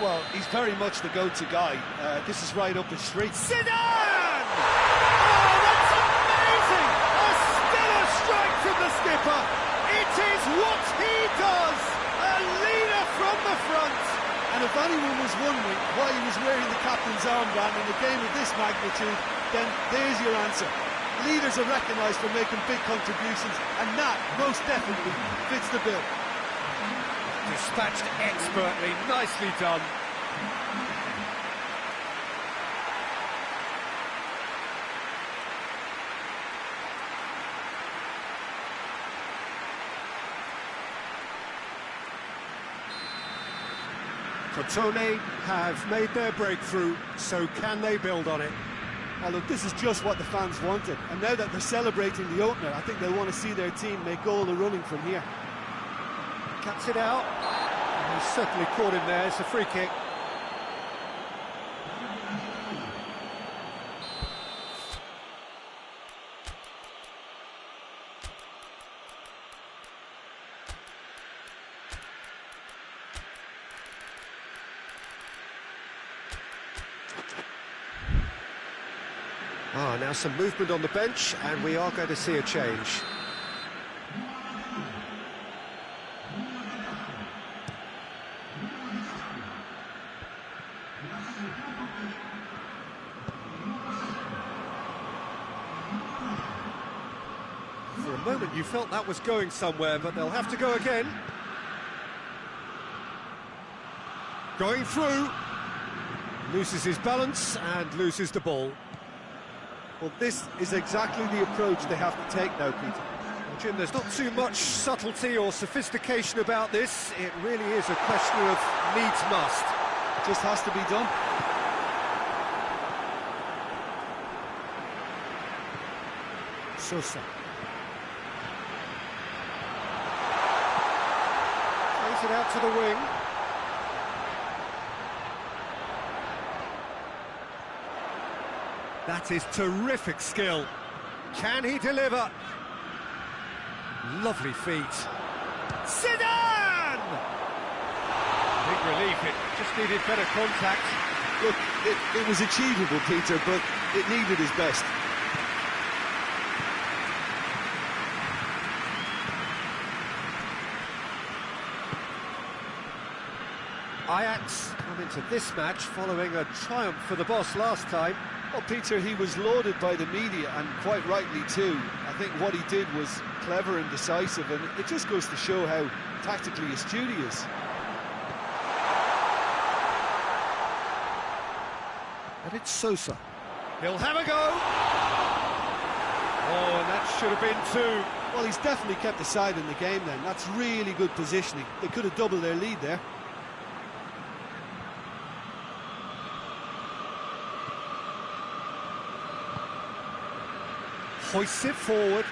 S3: Well, he's very much the go-to guy. This is right up his street.
S1: Zidane! Oh, that's amazing! A stellar strike from the skipper. It is what he does! A leader from the front.
S3: And if anyone was wondering why he was wearing the captain's armband in a game of this magnitude, then there's your answer. Leaders are recognised for making big contributions, and that most definitely fits the bill.
S1: Dispatched expertly, nicely done. Crotone have made their breakthrough, so can they build on it?
S3: Oh, look, this is just what the fans wanted, and now that they're celebrating the opener, I think they'll want to see their team make all the running from here.
S1: Cuts it out. He's certainly caught him there. It's a free kick. Now some movement on the bench, and we are going to see a change. For a moment you felt that was going somewhere, but they'll have to go again. Going through. Loses his balance and loses the ball.
S3: Well, this is exactly the approach they have to take now, Peter.
S1: Well, Jim, there's not too much subtlety or sophistication about this. It really is a question of needs must.
S3: It just has to be done.
S1: Sosa. Plays it out to the wing. That is terrific skill. Can he deliver? Lovely feet. Zidane! Big relief, it just needed better contact.
S3: Look, it was achievable, Peter, but it needed his best.
S1: Ajax come into this match following a triumph for the boss last time.
S3: Well, Peter, he was lauded by the media, and quite rightly too. I think what he did was clever and decisive, and it just goes to show how tactically astute he is.
S1: And it's Sosa. He'll have a go! Oh, and that should have been two.
S3: Well, he's definitely kept the side in the game then. That's really good positioning. They could have doubled their lead there.
S1: Hoists it forward.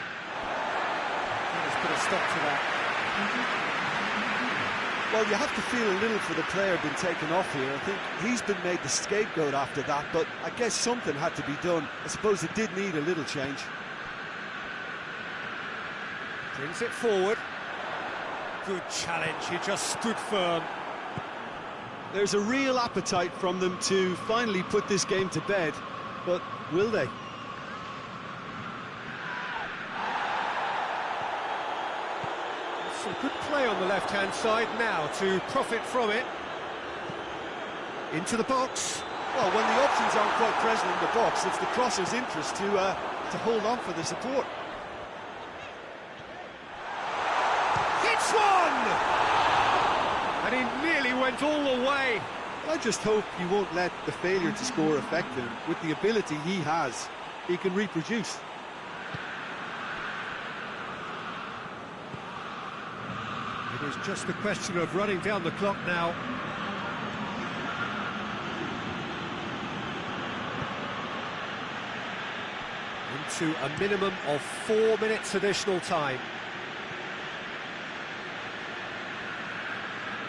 S1: Let's put a stop to that.
S3: Well, you have to feel a little for the player being taken off here. I think he's been made the scapegoat after that, but I guess something had to be done. I suppose it did need a little change.
S1: Brings it forward. Good challenge, he just stood firm.
S3: There's a real appetite from them to finally put this game to bed, but will they?
S1: Some good play on the left-hand side now to profit from it. Into the box.
S3: Well, when the options aren't quite present in the box, it's the crosser's interest to hold on for the support.
S1: Hits one! And he nearly went all the way.
S3: I just hope he won't let the failure to score affect him. With the ability he has, he can reproduce.
S1: It is just a question of running down the clock now. Into a minimum of 4 minutes additional time.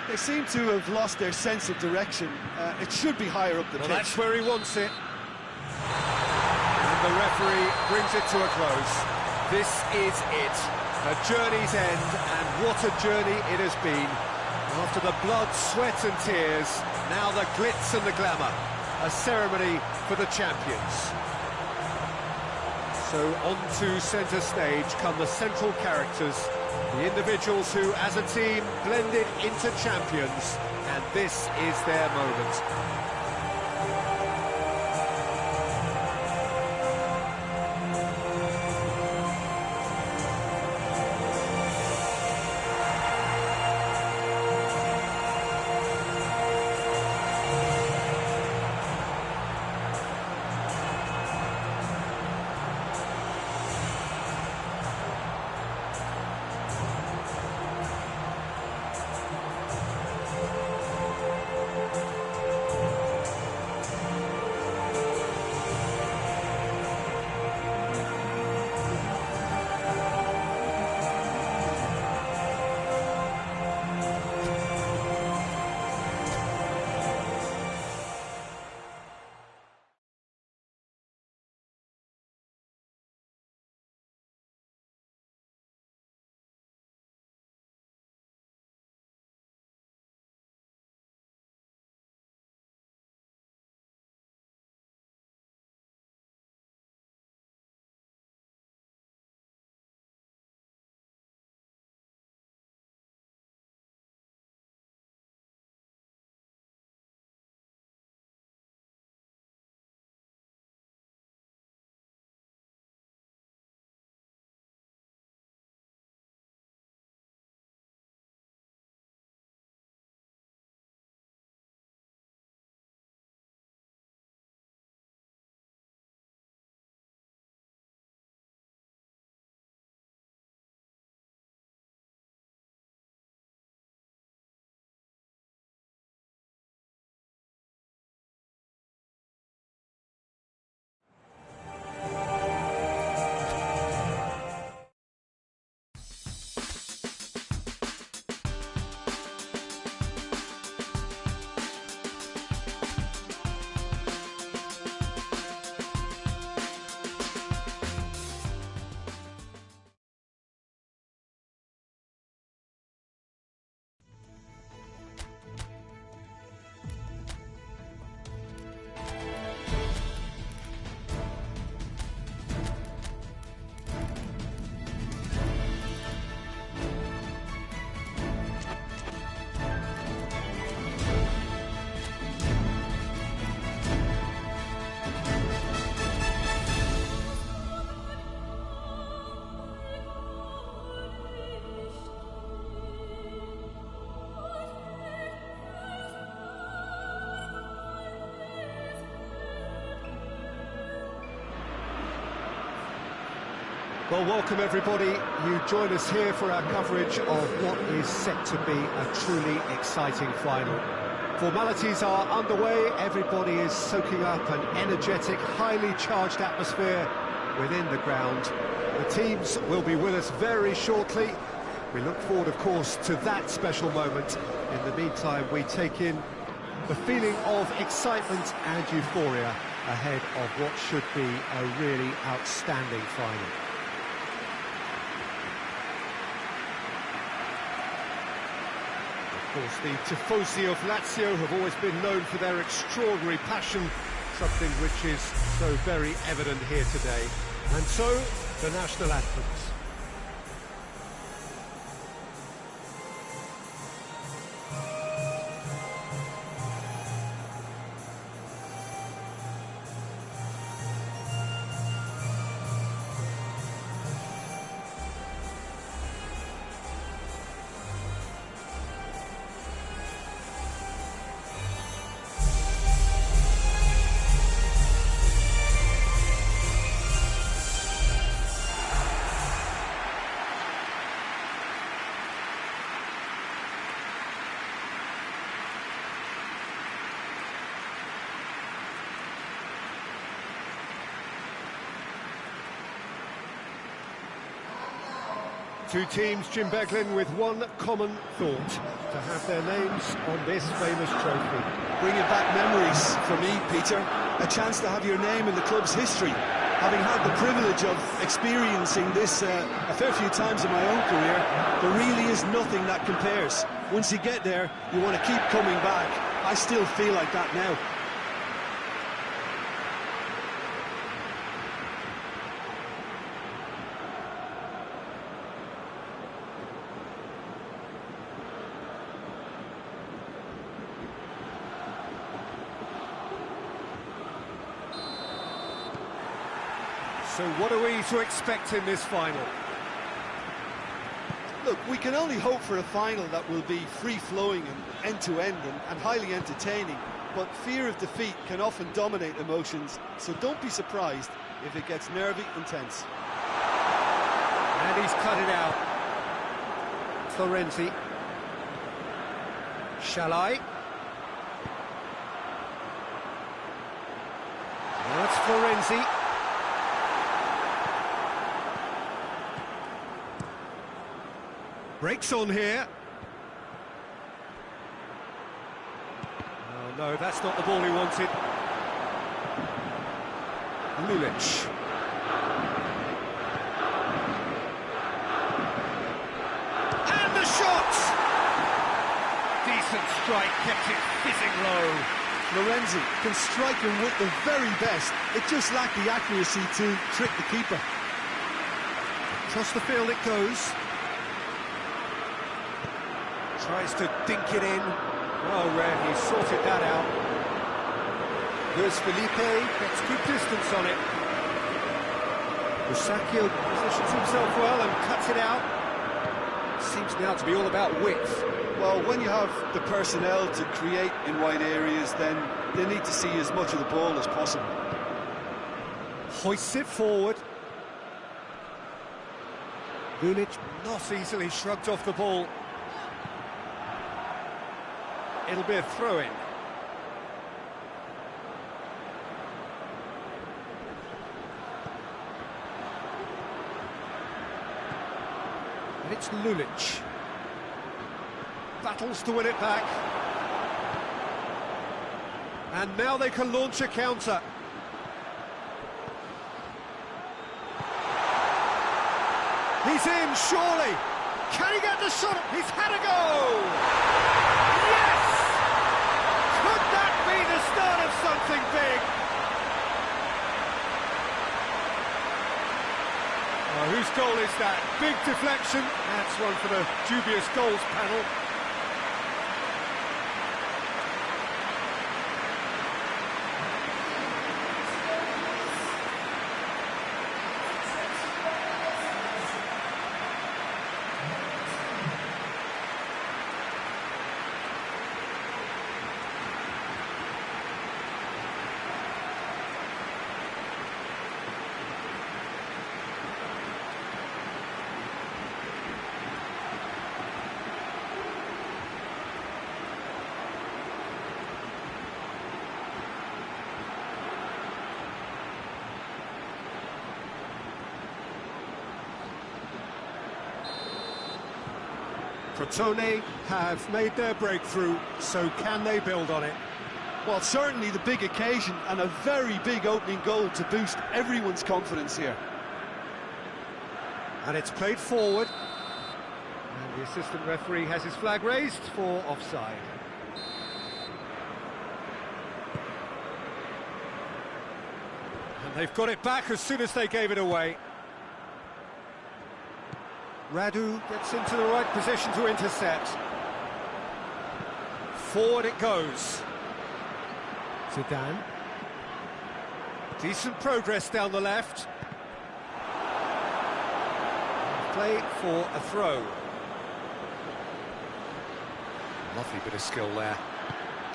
S3: They seem to have lost their sense of direction. It should be higher up the pitch.
S1: That's where he wants it. And the referee brings it to a close. This is it. A journey's end, and what a journey it has been. After the blood, sweat and tears, now the glitz and the glamour. A ceremony for the champions. So onto centre stage come the central characters, the individuals who, as a team, blended into champions, and this is their moment. Well, welcome everybody. You join us here for our coverage of what is set to be a truly exciting final. Formalities are underway, everybody is soaking up an energetic, highly charged atmosphere within the ground. The teams will be with us very shortly. We look forward, of course, to that special moment. In the meantime, we take in the feeling of excitement and euphoria ahead of what should be a really outstanding final. Of course, the tifosi of Lazio have always been known for their extraordinary passion, something which is so very evident here today. And so, the national anthems. Two teams, Jim Beglin, with one common thought: to have their names on this famous trophy.
S2: Bringing back memories for me, Peter. A chance to have your name in the club's history. Having had the privilege of experiencing this a fair few times in my own career, there really is nothing that compares. Once you get there, you want to keep coming back. I still feel like that now.
S1: So what are we to expect in this final?
S3: Look, we can only hope for a final that will be free-flowing and end-to-end and highly entertaining, but fear of defeat can often dominate emotions, so don't be surprised if it gets nervy and tense.
S1: And he's cut it out. Florenzi. Shall I? That's Florenzi. Breaks on here. Oh no, that's not the ball he wanted. Lulic. And the shot! Decent strike, kept it fizzing low.
S3: Florenzi can strike him with the very best. It just lacked the accuracy to trick the keeper.
S1: Across the field it goes. Tries to dink it in. Oh, Red, he sorted that out. Here's Felipe, gets good distance on it. Musacchio positions himself well and cuts it out. Seems now to be all about width.
S2: Well, when you have the personnel to create in wide areas, then they need to see as much of the ball as possible.
S1: Hoists it forward. Lulic not easily shrugged off the ball. It'll be a throw-in. And it's Lulic. Battles to win it back. And now they can launch a counter. He's in, surely. Can he get the shot? He's had a go! The start of something big. Oh, whose goal is that? Big deflection. That's one for the dubious goals panel. Crotone have made their breakthrough, so can they build on it?
S3: Well, certainly the big occasion and a very big opening goal to boost everyone's confidence here.
S1: And it's played forward. And the assistant referee has his flag raised for offside. And they've got it back as soon as they gave it away. Radu gets into the right position to intercept. Forward it goes. Zidane. Decent progress down the left. Play for a throw. Lovely bit of skill there.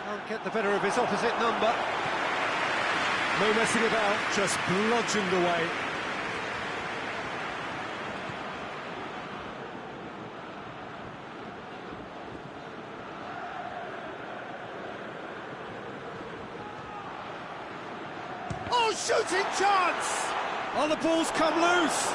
S1: Can't get the better of his opposite number. No messing about, just bludgeoned away. Oh, shooting chance! Oh, the ball's come loose.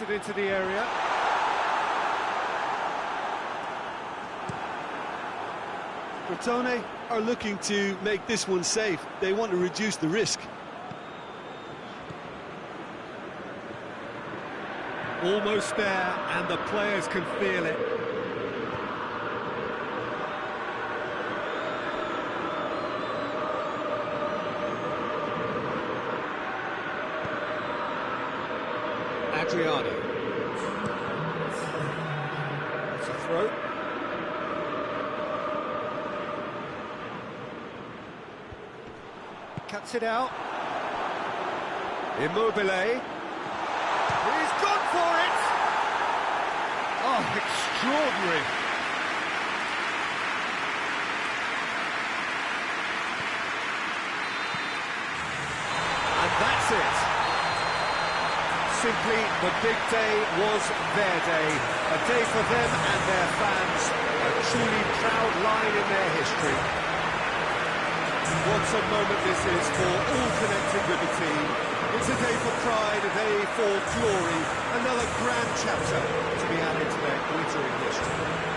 S1: Gets it into the area.
S2: Crotone are looking to make this one safe. They want to reduce the risk.
S1: Almost there, and the players can feel it. Adriano. That's a throw. Cuts it out. Immobile. He's gone for it! Oh, extraordinary. And that's it. Simply, the big day was their day. A day for them and their fans. A truly proud line in their history. What a moment this is for all connected with the team. It's a day for pride, a day for glory, another grand chapter to be added to their glittering history.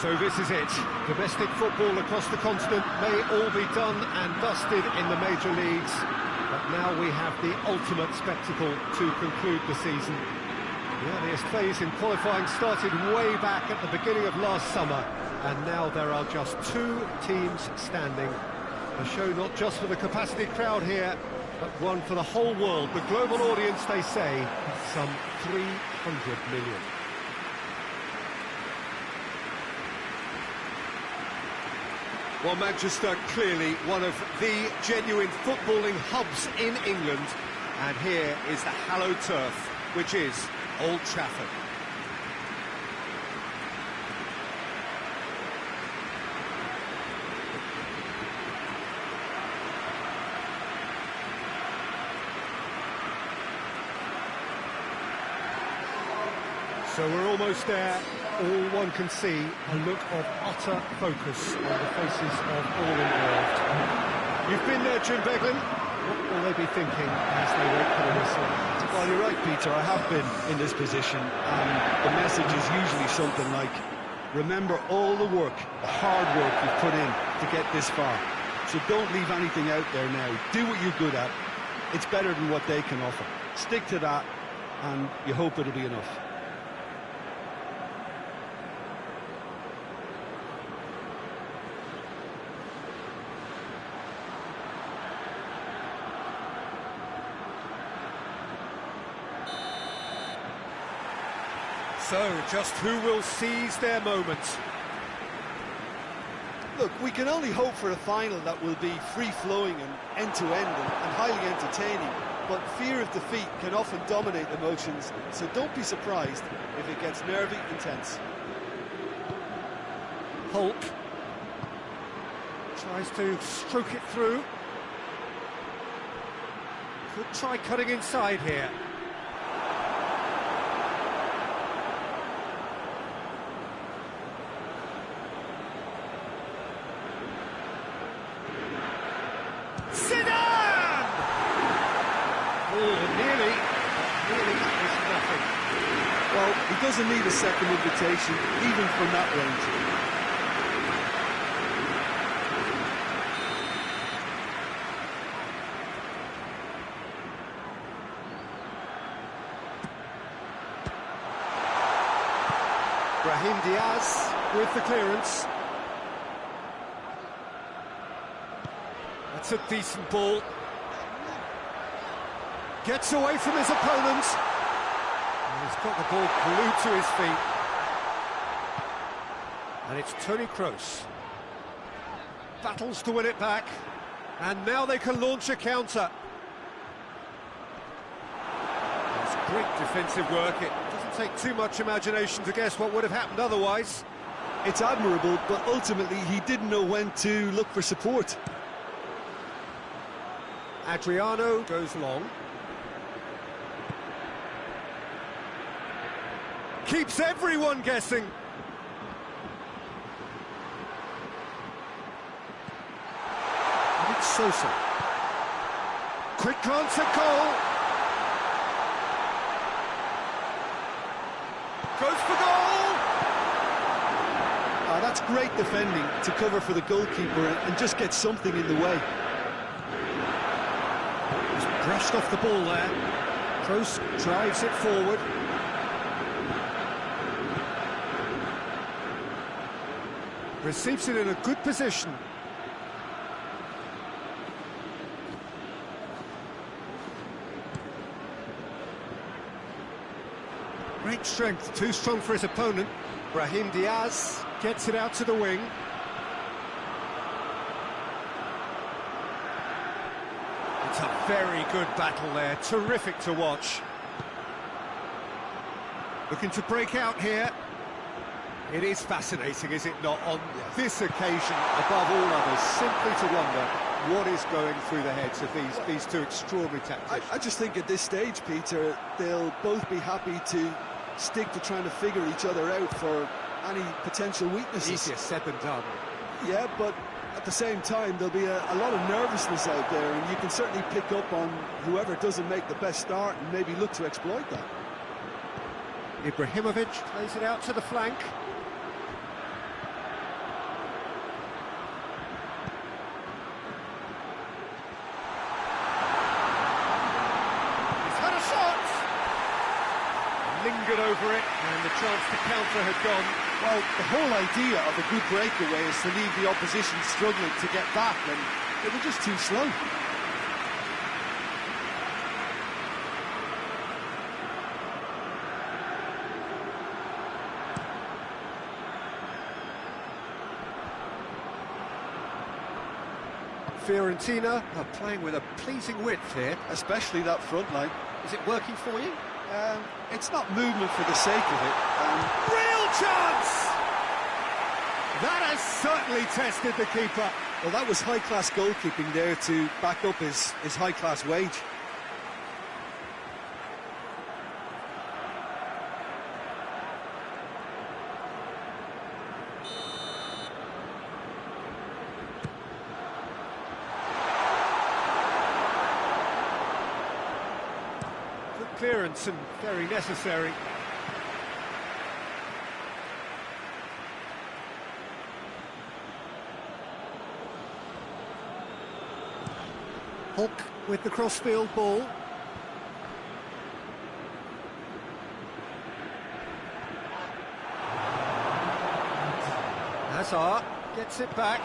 S1: So this is it. Domestic football across the continent may all be done and dusted in the major leagues, but now we have the ultimate spectacle to conclude the season. The earliest phase in qualifying started way back at the beginning of last summer, and now there are just 2 teams standing. A show not just for the capacity crowd here, but one for the whole world. The global audience, they say, some 300 million. Well, Manchester, clearly one of the genuine footballing hubs in England. And here is the hallowed turf, which is Old Trafford. So we're almost there. All one can see, a look of utter focus on the faces of all involved. You've been there, Jim Beglin. What will they be thinking as they wait for the whistle?
S2: Well, you're right, Peter. I have been in this position, and the message is usually something like, remember all the work, the hard work you've put in to get this far. So don't leave anything out there now. Do what you're good at. It's better than what they can offer. Stick to that, and you hope it'll be enough.
S1: So, just who will seize their moment?
S3: Look, we can only hope for a final that will be free-flowing and end-to-end and highly entertaining, but fear of defeat can often dominate emotions, so don't be surprised if it gets nervy and tense.
S1: Hulk tries to stroke it through. Could try cutting inside here.
S3: Well, he doesn't need a second invitation, even from that range.
S1: Brahim Diaz with the clearance. That's a decent ball. Gets away from his opponent. He's got the ball glued to his feet. And it's Toni Kroos. Battles to win it back. And now they can launch a counter. It's great defensive work. It doesn't take too much imagination to guess what would have happened otherwise.
S2: It's admirable, but ultimately he didn't know when to look for support.
S1: Adriano goes long. Keeps everyone guessing. And it's Sosa. Quick glance at goal. Goes for goal.
S2: That's great defending to cover for the goalkeeper and just get something in the way.
S1: He's brushed off the ball there. Kroos drives it forward. Receives it in a good position. Great strength, too strong for his opponent. Brahim Diaz gets it out to the wing. It's a very good battle there, terrific to watch. Looking to break out here. It is fascinating, is it not, on this occasion, above all others, simply to wonder what is going through the heads of these two extraordinary tacticians.
S3: I just think at this stage, Peter, they'll both be happy to stick to trying to figure each other out for any potential weaknesses.
S1: Easier said than done.
S3: Yeah, but at the same time, there'll be a lot of nervousness out there, and you can certainly pick up on whoever doesn't make the best start and maybe look to exploit that.
S1: Ibrahimovic plays it out to the flank. lingered over it, and the chance to counter had gone.
S3: Well, the whole idea of a good breakaway is to leave the opposition struggling to get back, and they were just too slow.
S1: Fiorentina are playing with a pleasing width here.
S3: Especially that front line.
S1: Is it working for you?
S3: It's not movement for the sake of it.
S1: Real chance! That has certainly tested the keeper.
S3: Well, that was high-class goalkeeping there to back up his high-class wage.
S1: Clearance and very necessary. Hulk with the crossfield ball. Nassr gets it back.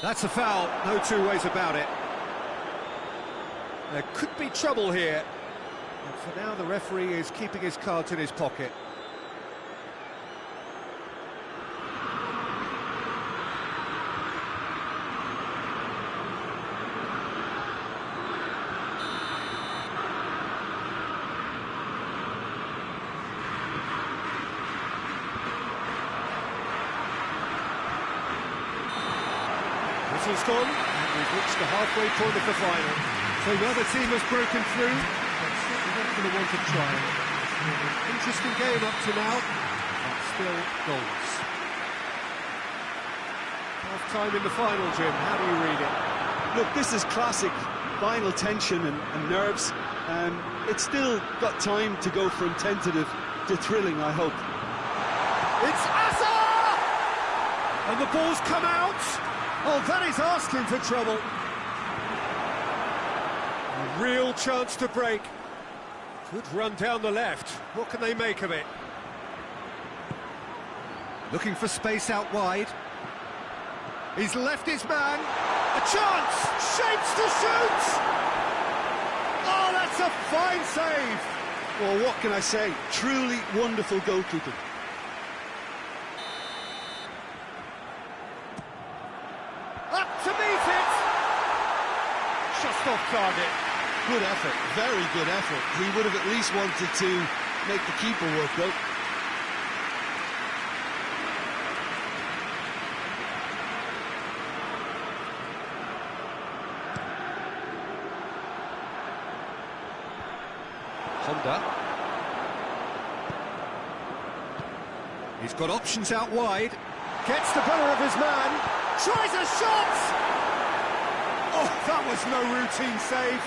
S1: That's a foul, no two ways about it. There could be trouble here. And for now, the referee is keeping his cards in his pocket. Whistle's gone, and we've reached the halfway point of the final. So the other team has broken through, but certainly not going to want to try. It's been an interesting game up to now, but still goals. Half-time in the final, Jim. How do you read it?
S3: Look, this is classic final tension and nerves. It's still got time to go from tentative to thrilling, I hope.
S1: It's Asa! And the ball's come out! Oh, that is asking for trouble. A real chance to break. Good run down the left. What can they make of it? Looking for space out wide. He's left his man. A chance! Shapes to shoot! Oh, that's a fine save!
S3: Well, what can I say? Truly wonderful goalkeeping.
S1: Up to meet it! Just off target.
S3: Good effort, very good effort. He would have at least wanted to make the keeper work, though.
S1: Honda. He's got options out wide. Gets the better of his man. Tries a shot! Oh, that was no routine save.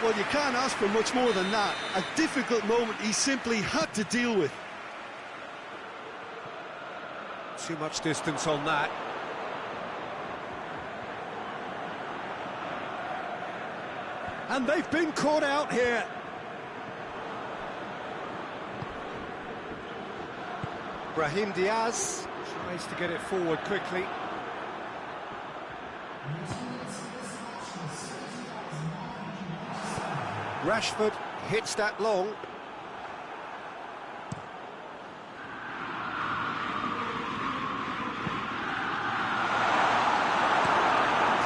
S3: Well, you can't ask for much more than that. A difficult moment he simply had to deal with.
S1: Too much distance on that. And they've been caught out here. Brahim Diaz tries to get it forward quickly. Rashford hits that long.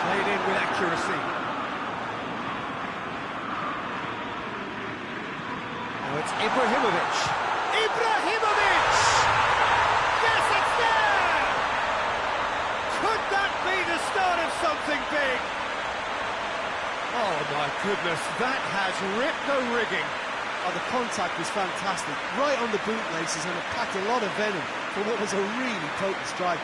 S1: Played in with accuracy. Now it's Ibrahimovic. Ibrahimovic! Yes, it's there! Could that be the start of something big? Oh my goodness, that has ripped the rigging.
S3: Oh, the contact was fantastic, right on the bootlaces, and it packed a lot of venom for what was a really potent strike.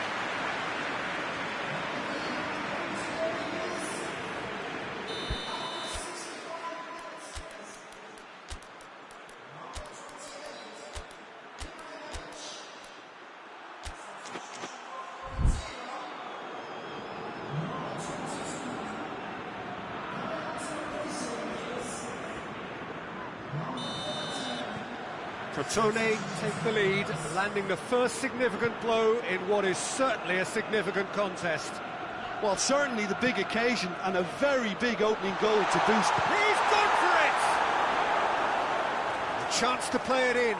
S1: Crotone take the lead, landing the first significant blow in what is certainly a significant contest.
S3: Well, certainly the big occasion and a very big opening goal to boost.
S1: He's gone for it! A chance to play it in.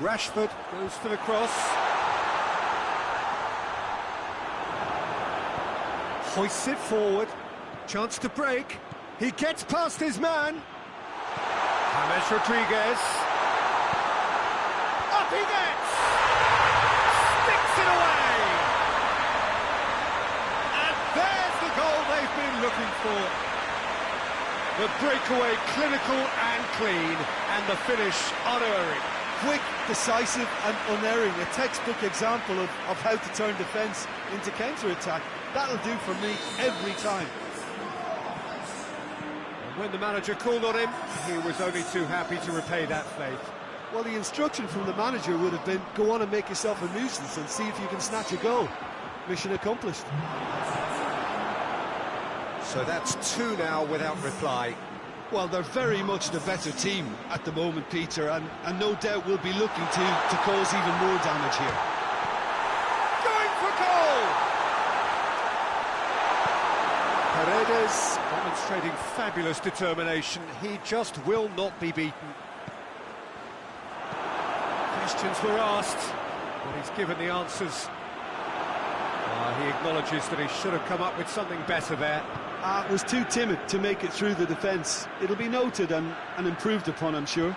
S1: Rashford goes for the cross. Hoists it forward. Chance to break. He gets past his man. James Rodriguez. Up he gets! Sticks it away! And there's the goal they've been looking for. The breakaway clinical and clean, and the finish unerring.
S3: Quick, decisive and unerring. A textbook example of how to turn defence into counter-attack. That'll do for me every time.
S1: And when the manager called on him, he was only too happy to repay that faith.
S3: Well, the instruction from the manager would have been, go on and make yourself a nuisance and see if you can snatch a goal. Mission accomplished.
S1: So that's two now without reply.
S2: Well, they're very much the better team at the moment, Peter, and no doubt will be looking to cause even more damage here.
S1: Going for goal! Paredes demonstrating fabulous determination. He just will not be beaten. Questions were asked, but he's given the answers. He acknowledges that he should have come up with something better there.
S3: Was too timid to make it through the defence. It'll be noted and improved upon, I'm sure.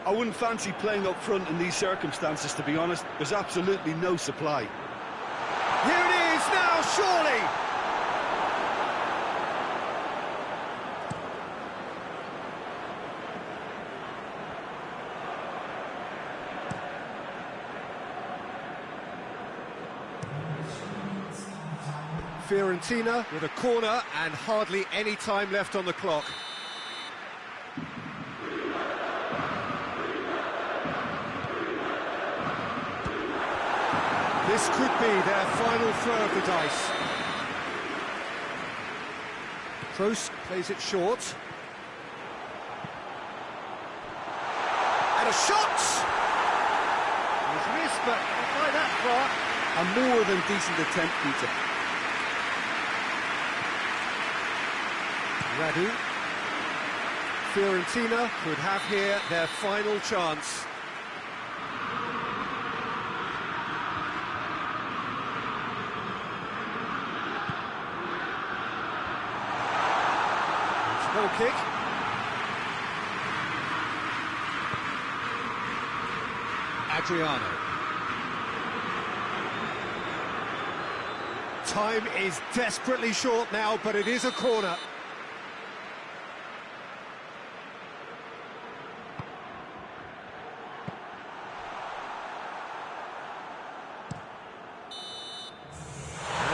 S2: I wouldn't fancy playing up front in these circumstances, to be honest. There's absolutely no supply.
S1: Here it is now, surely! Fiorentina with a corner and hardly any time left on the clock. This could be their final throw of the dice. Kroos plays it short. And a shot! He's missed, but not by that far.
S3: A more than decent attempt, Peter.
S1: Radu. Fiorentina could have here their final chance. It's a goal kick. Adriano. Time is desperately short now, but it is a corner.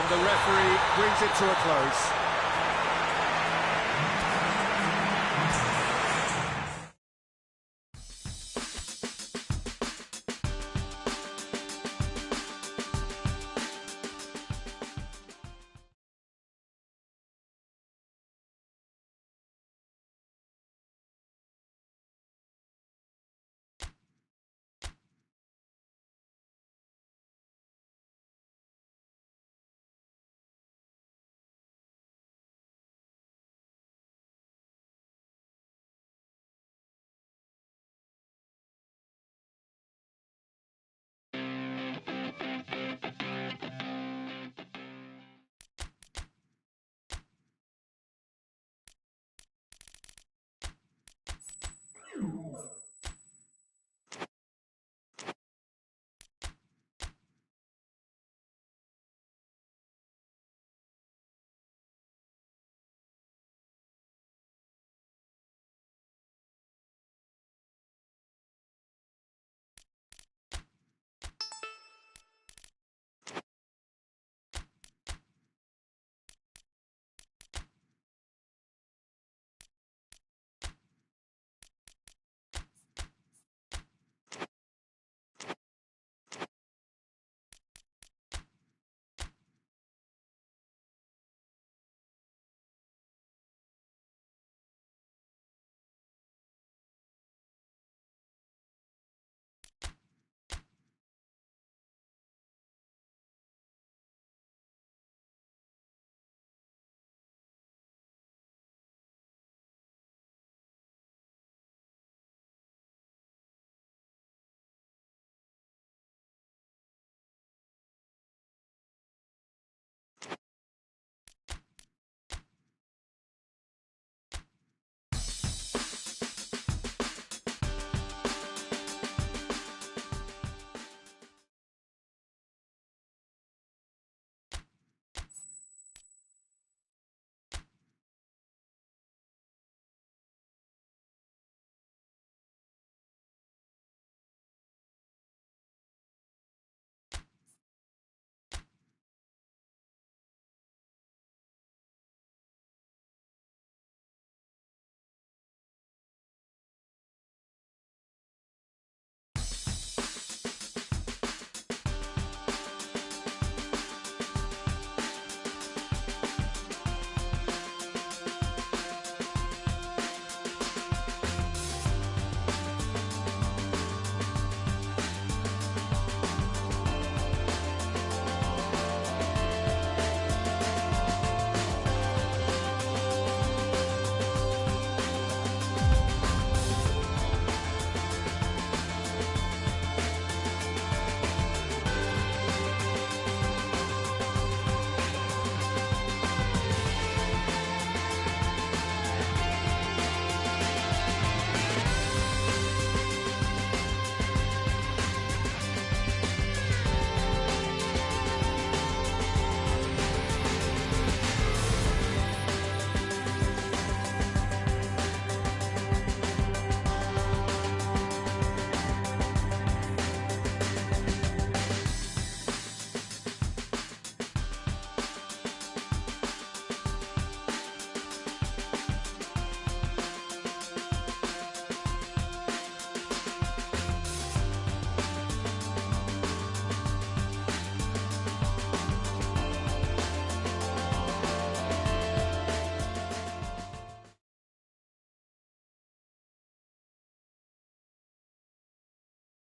S1: The referee brings it to a close.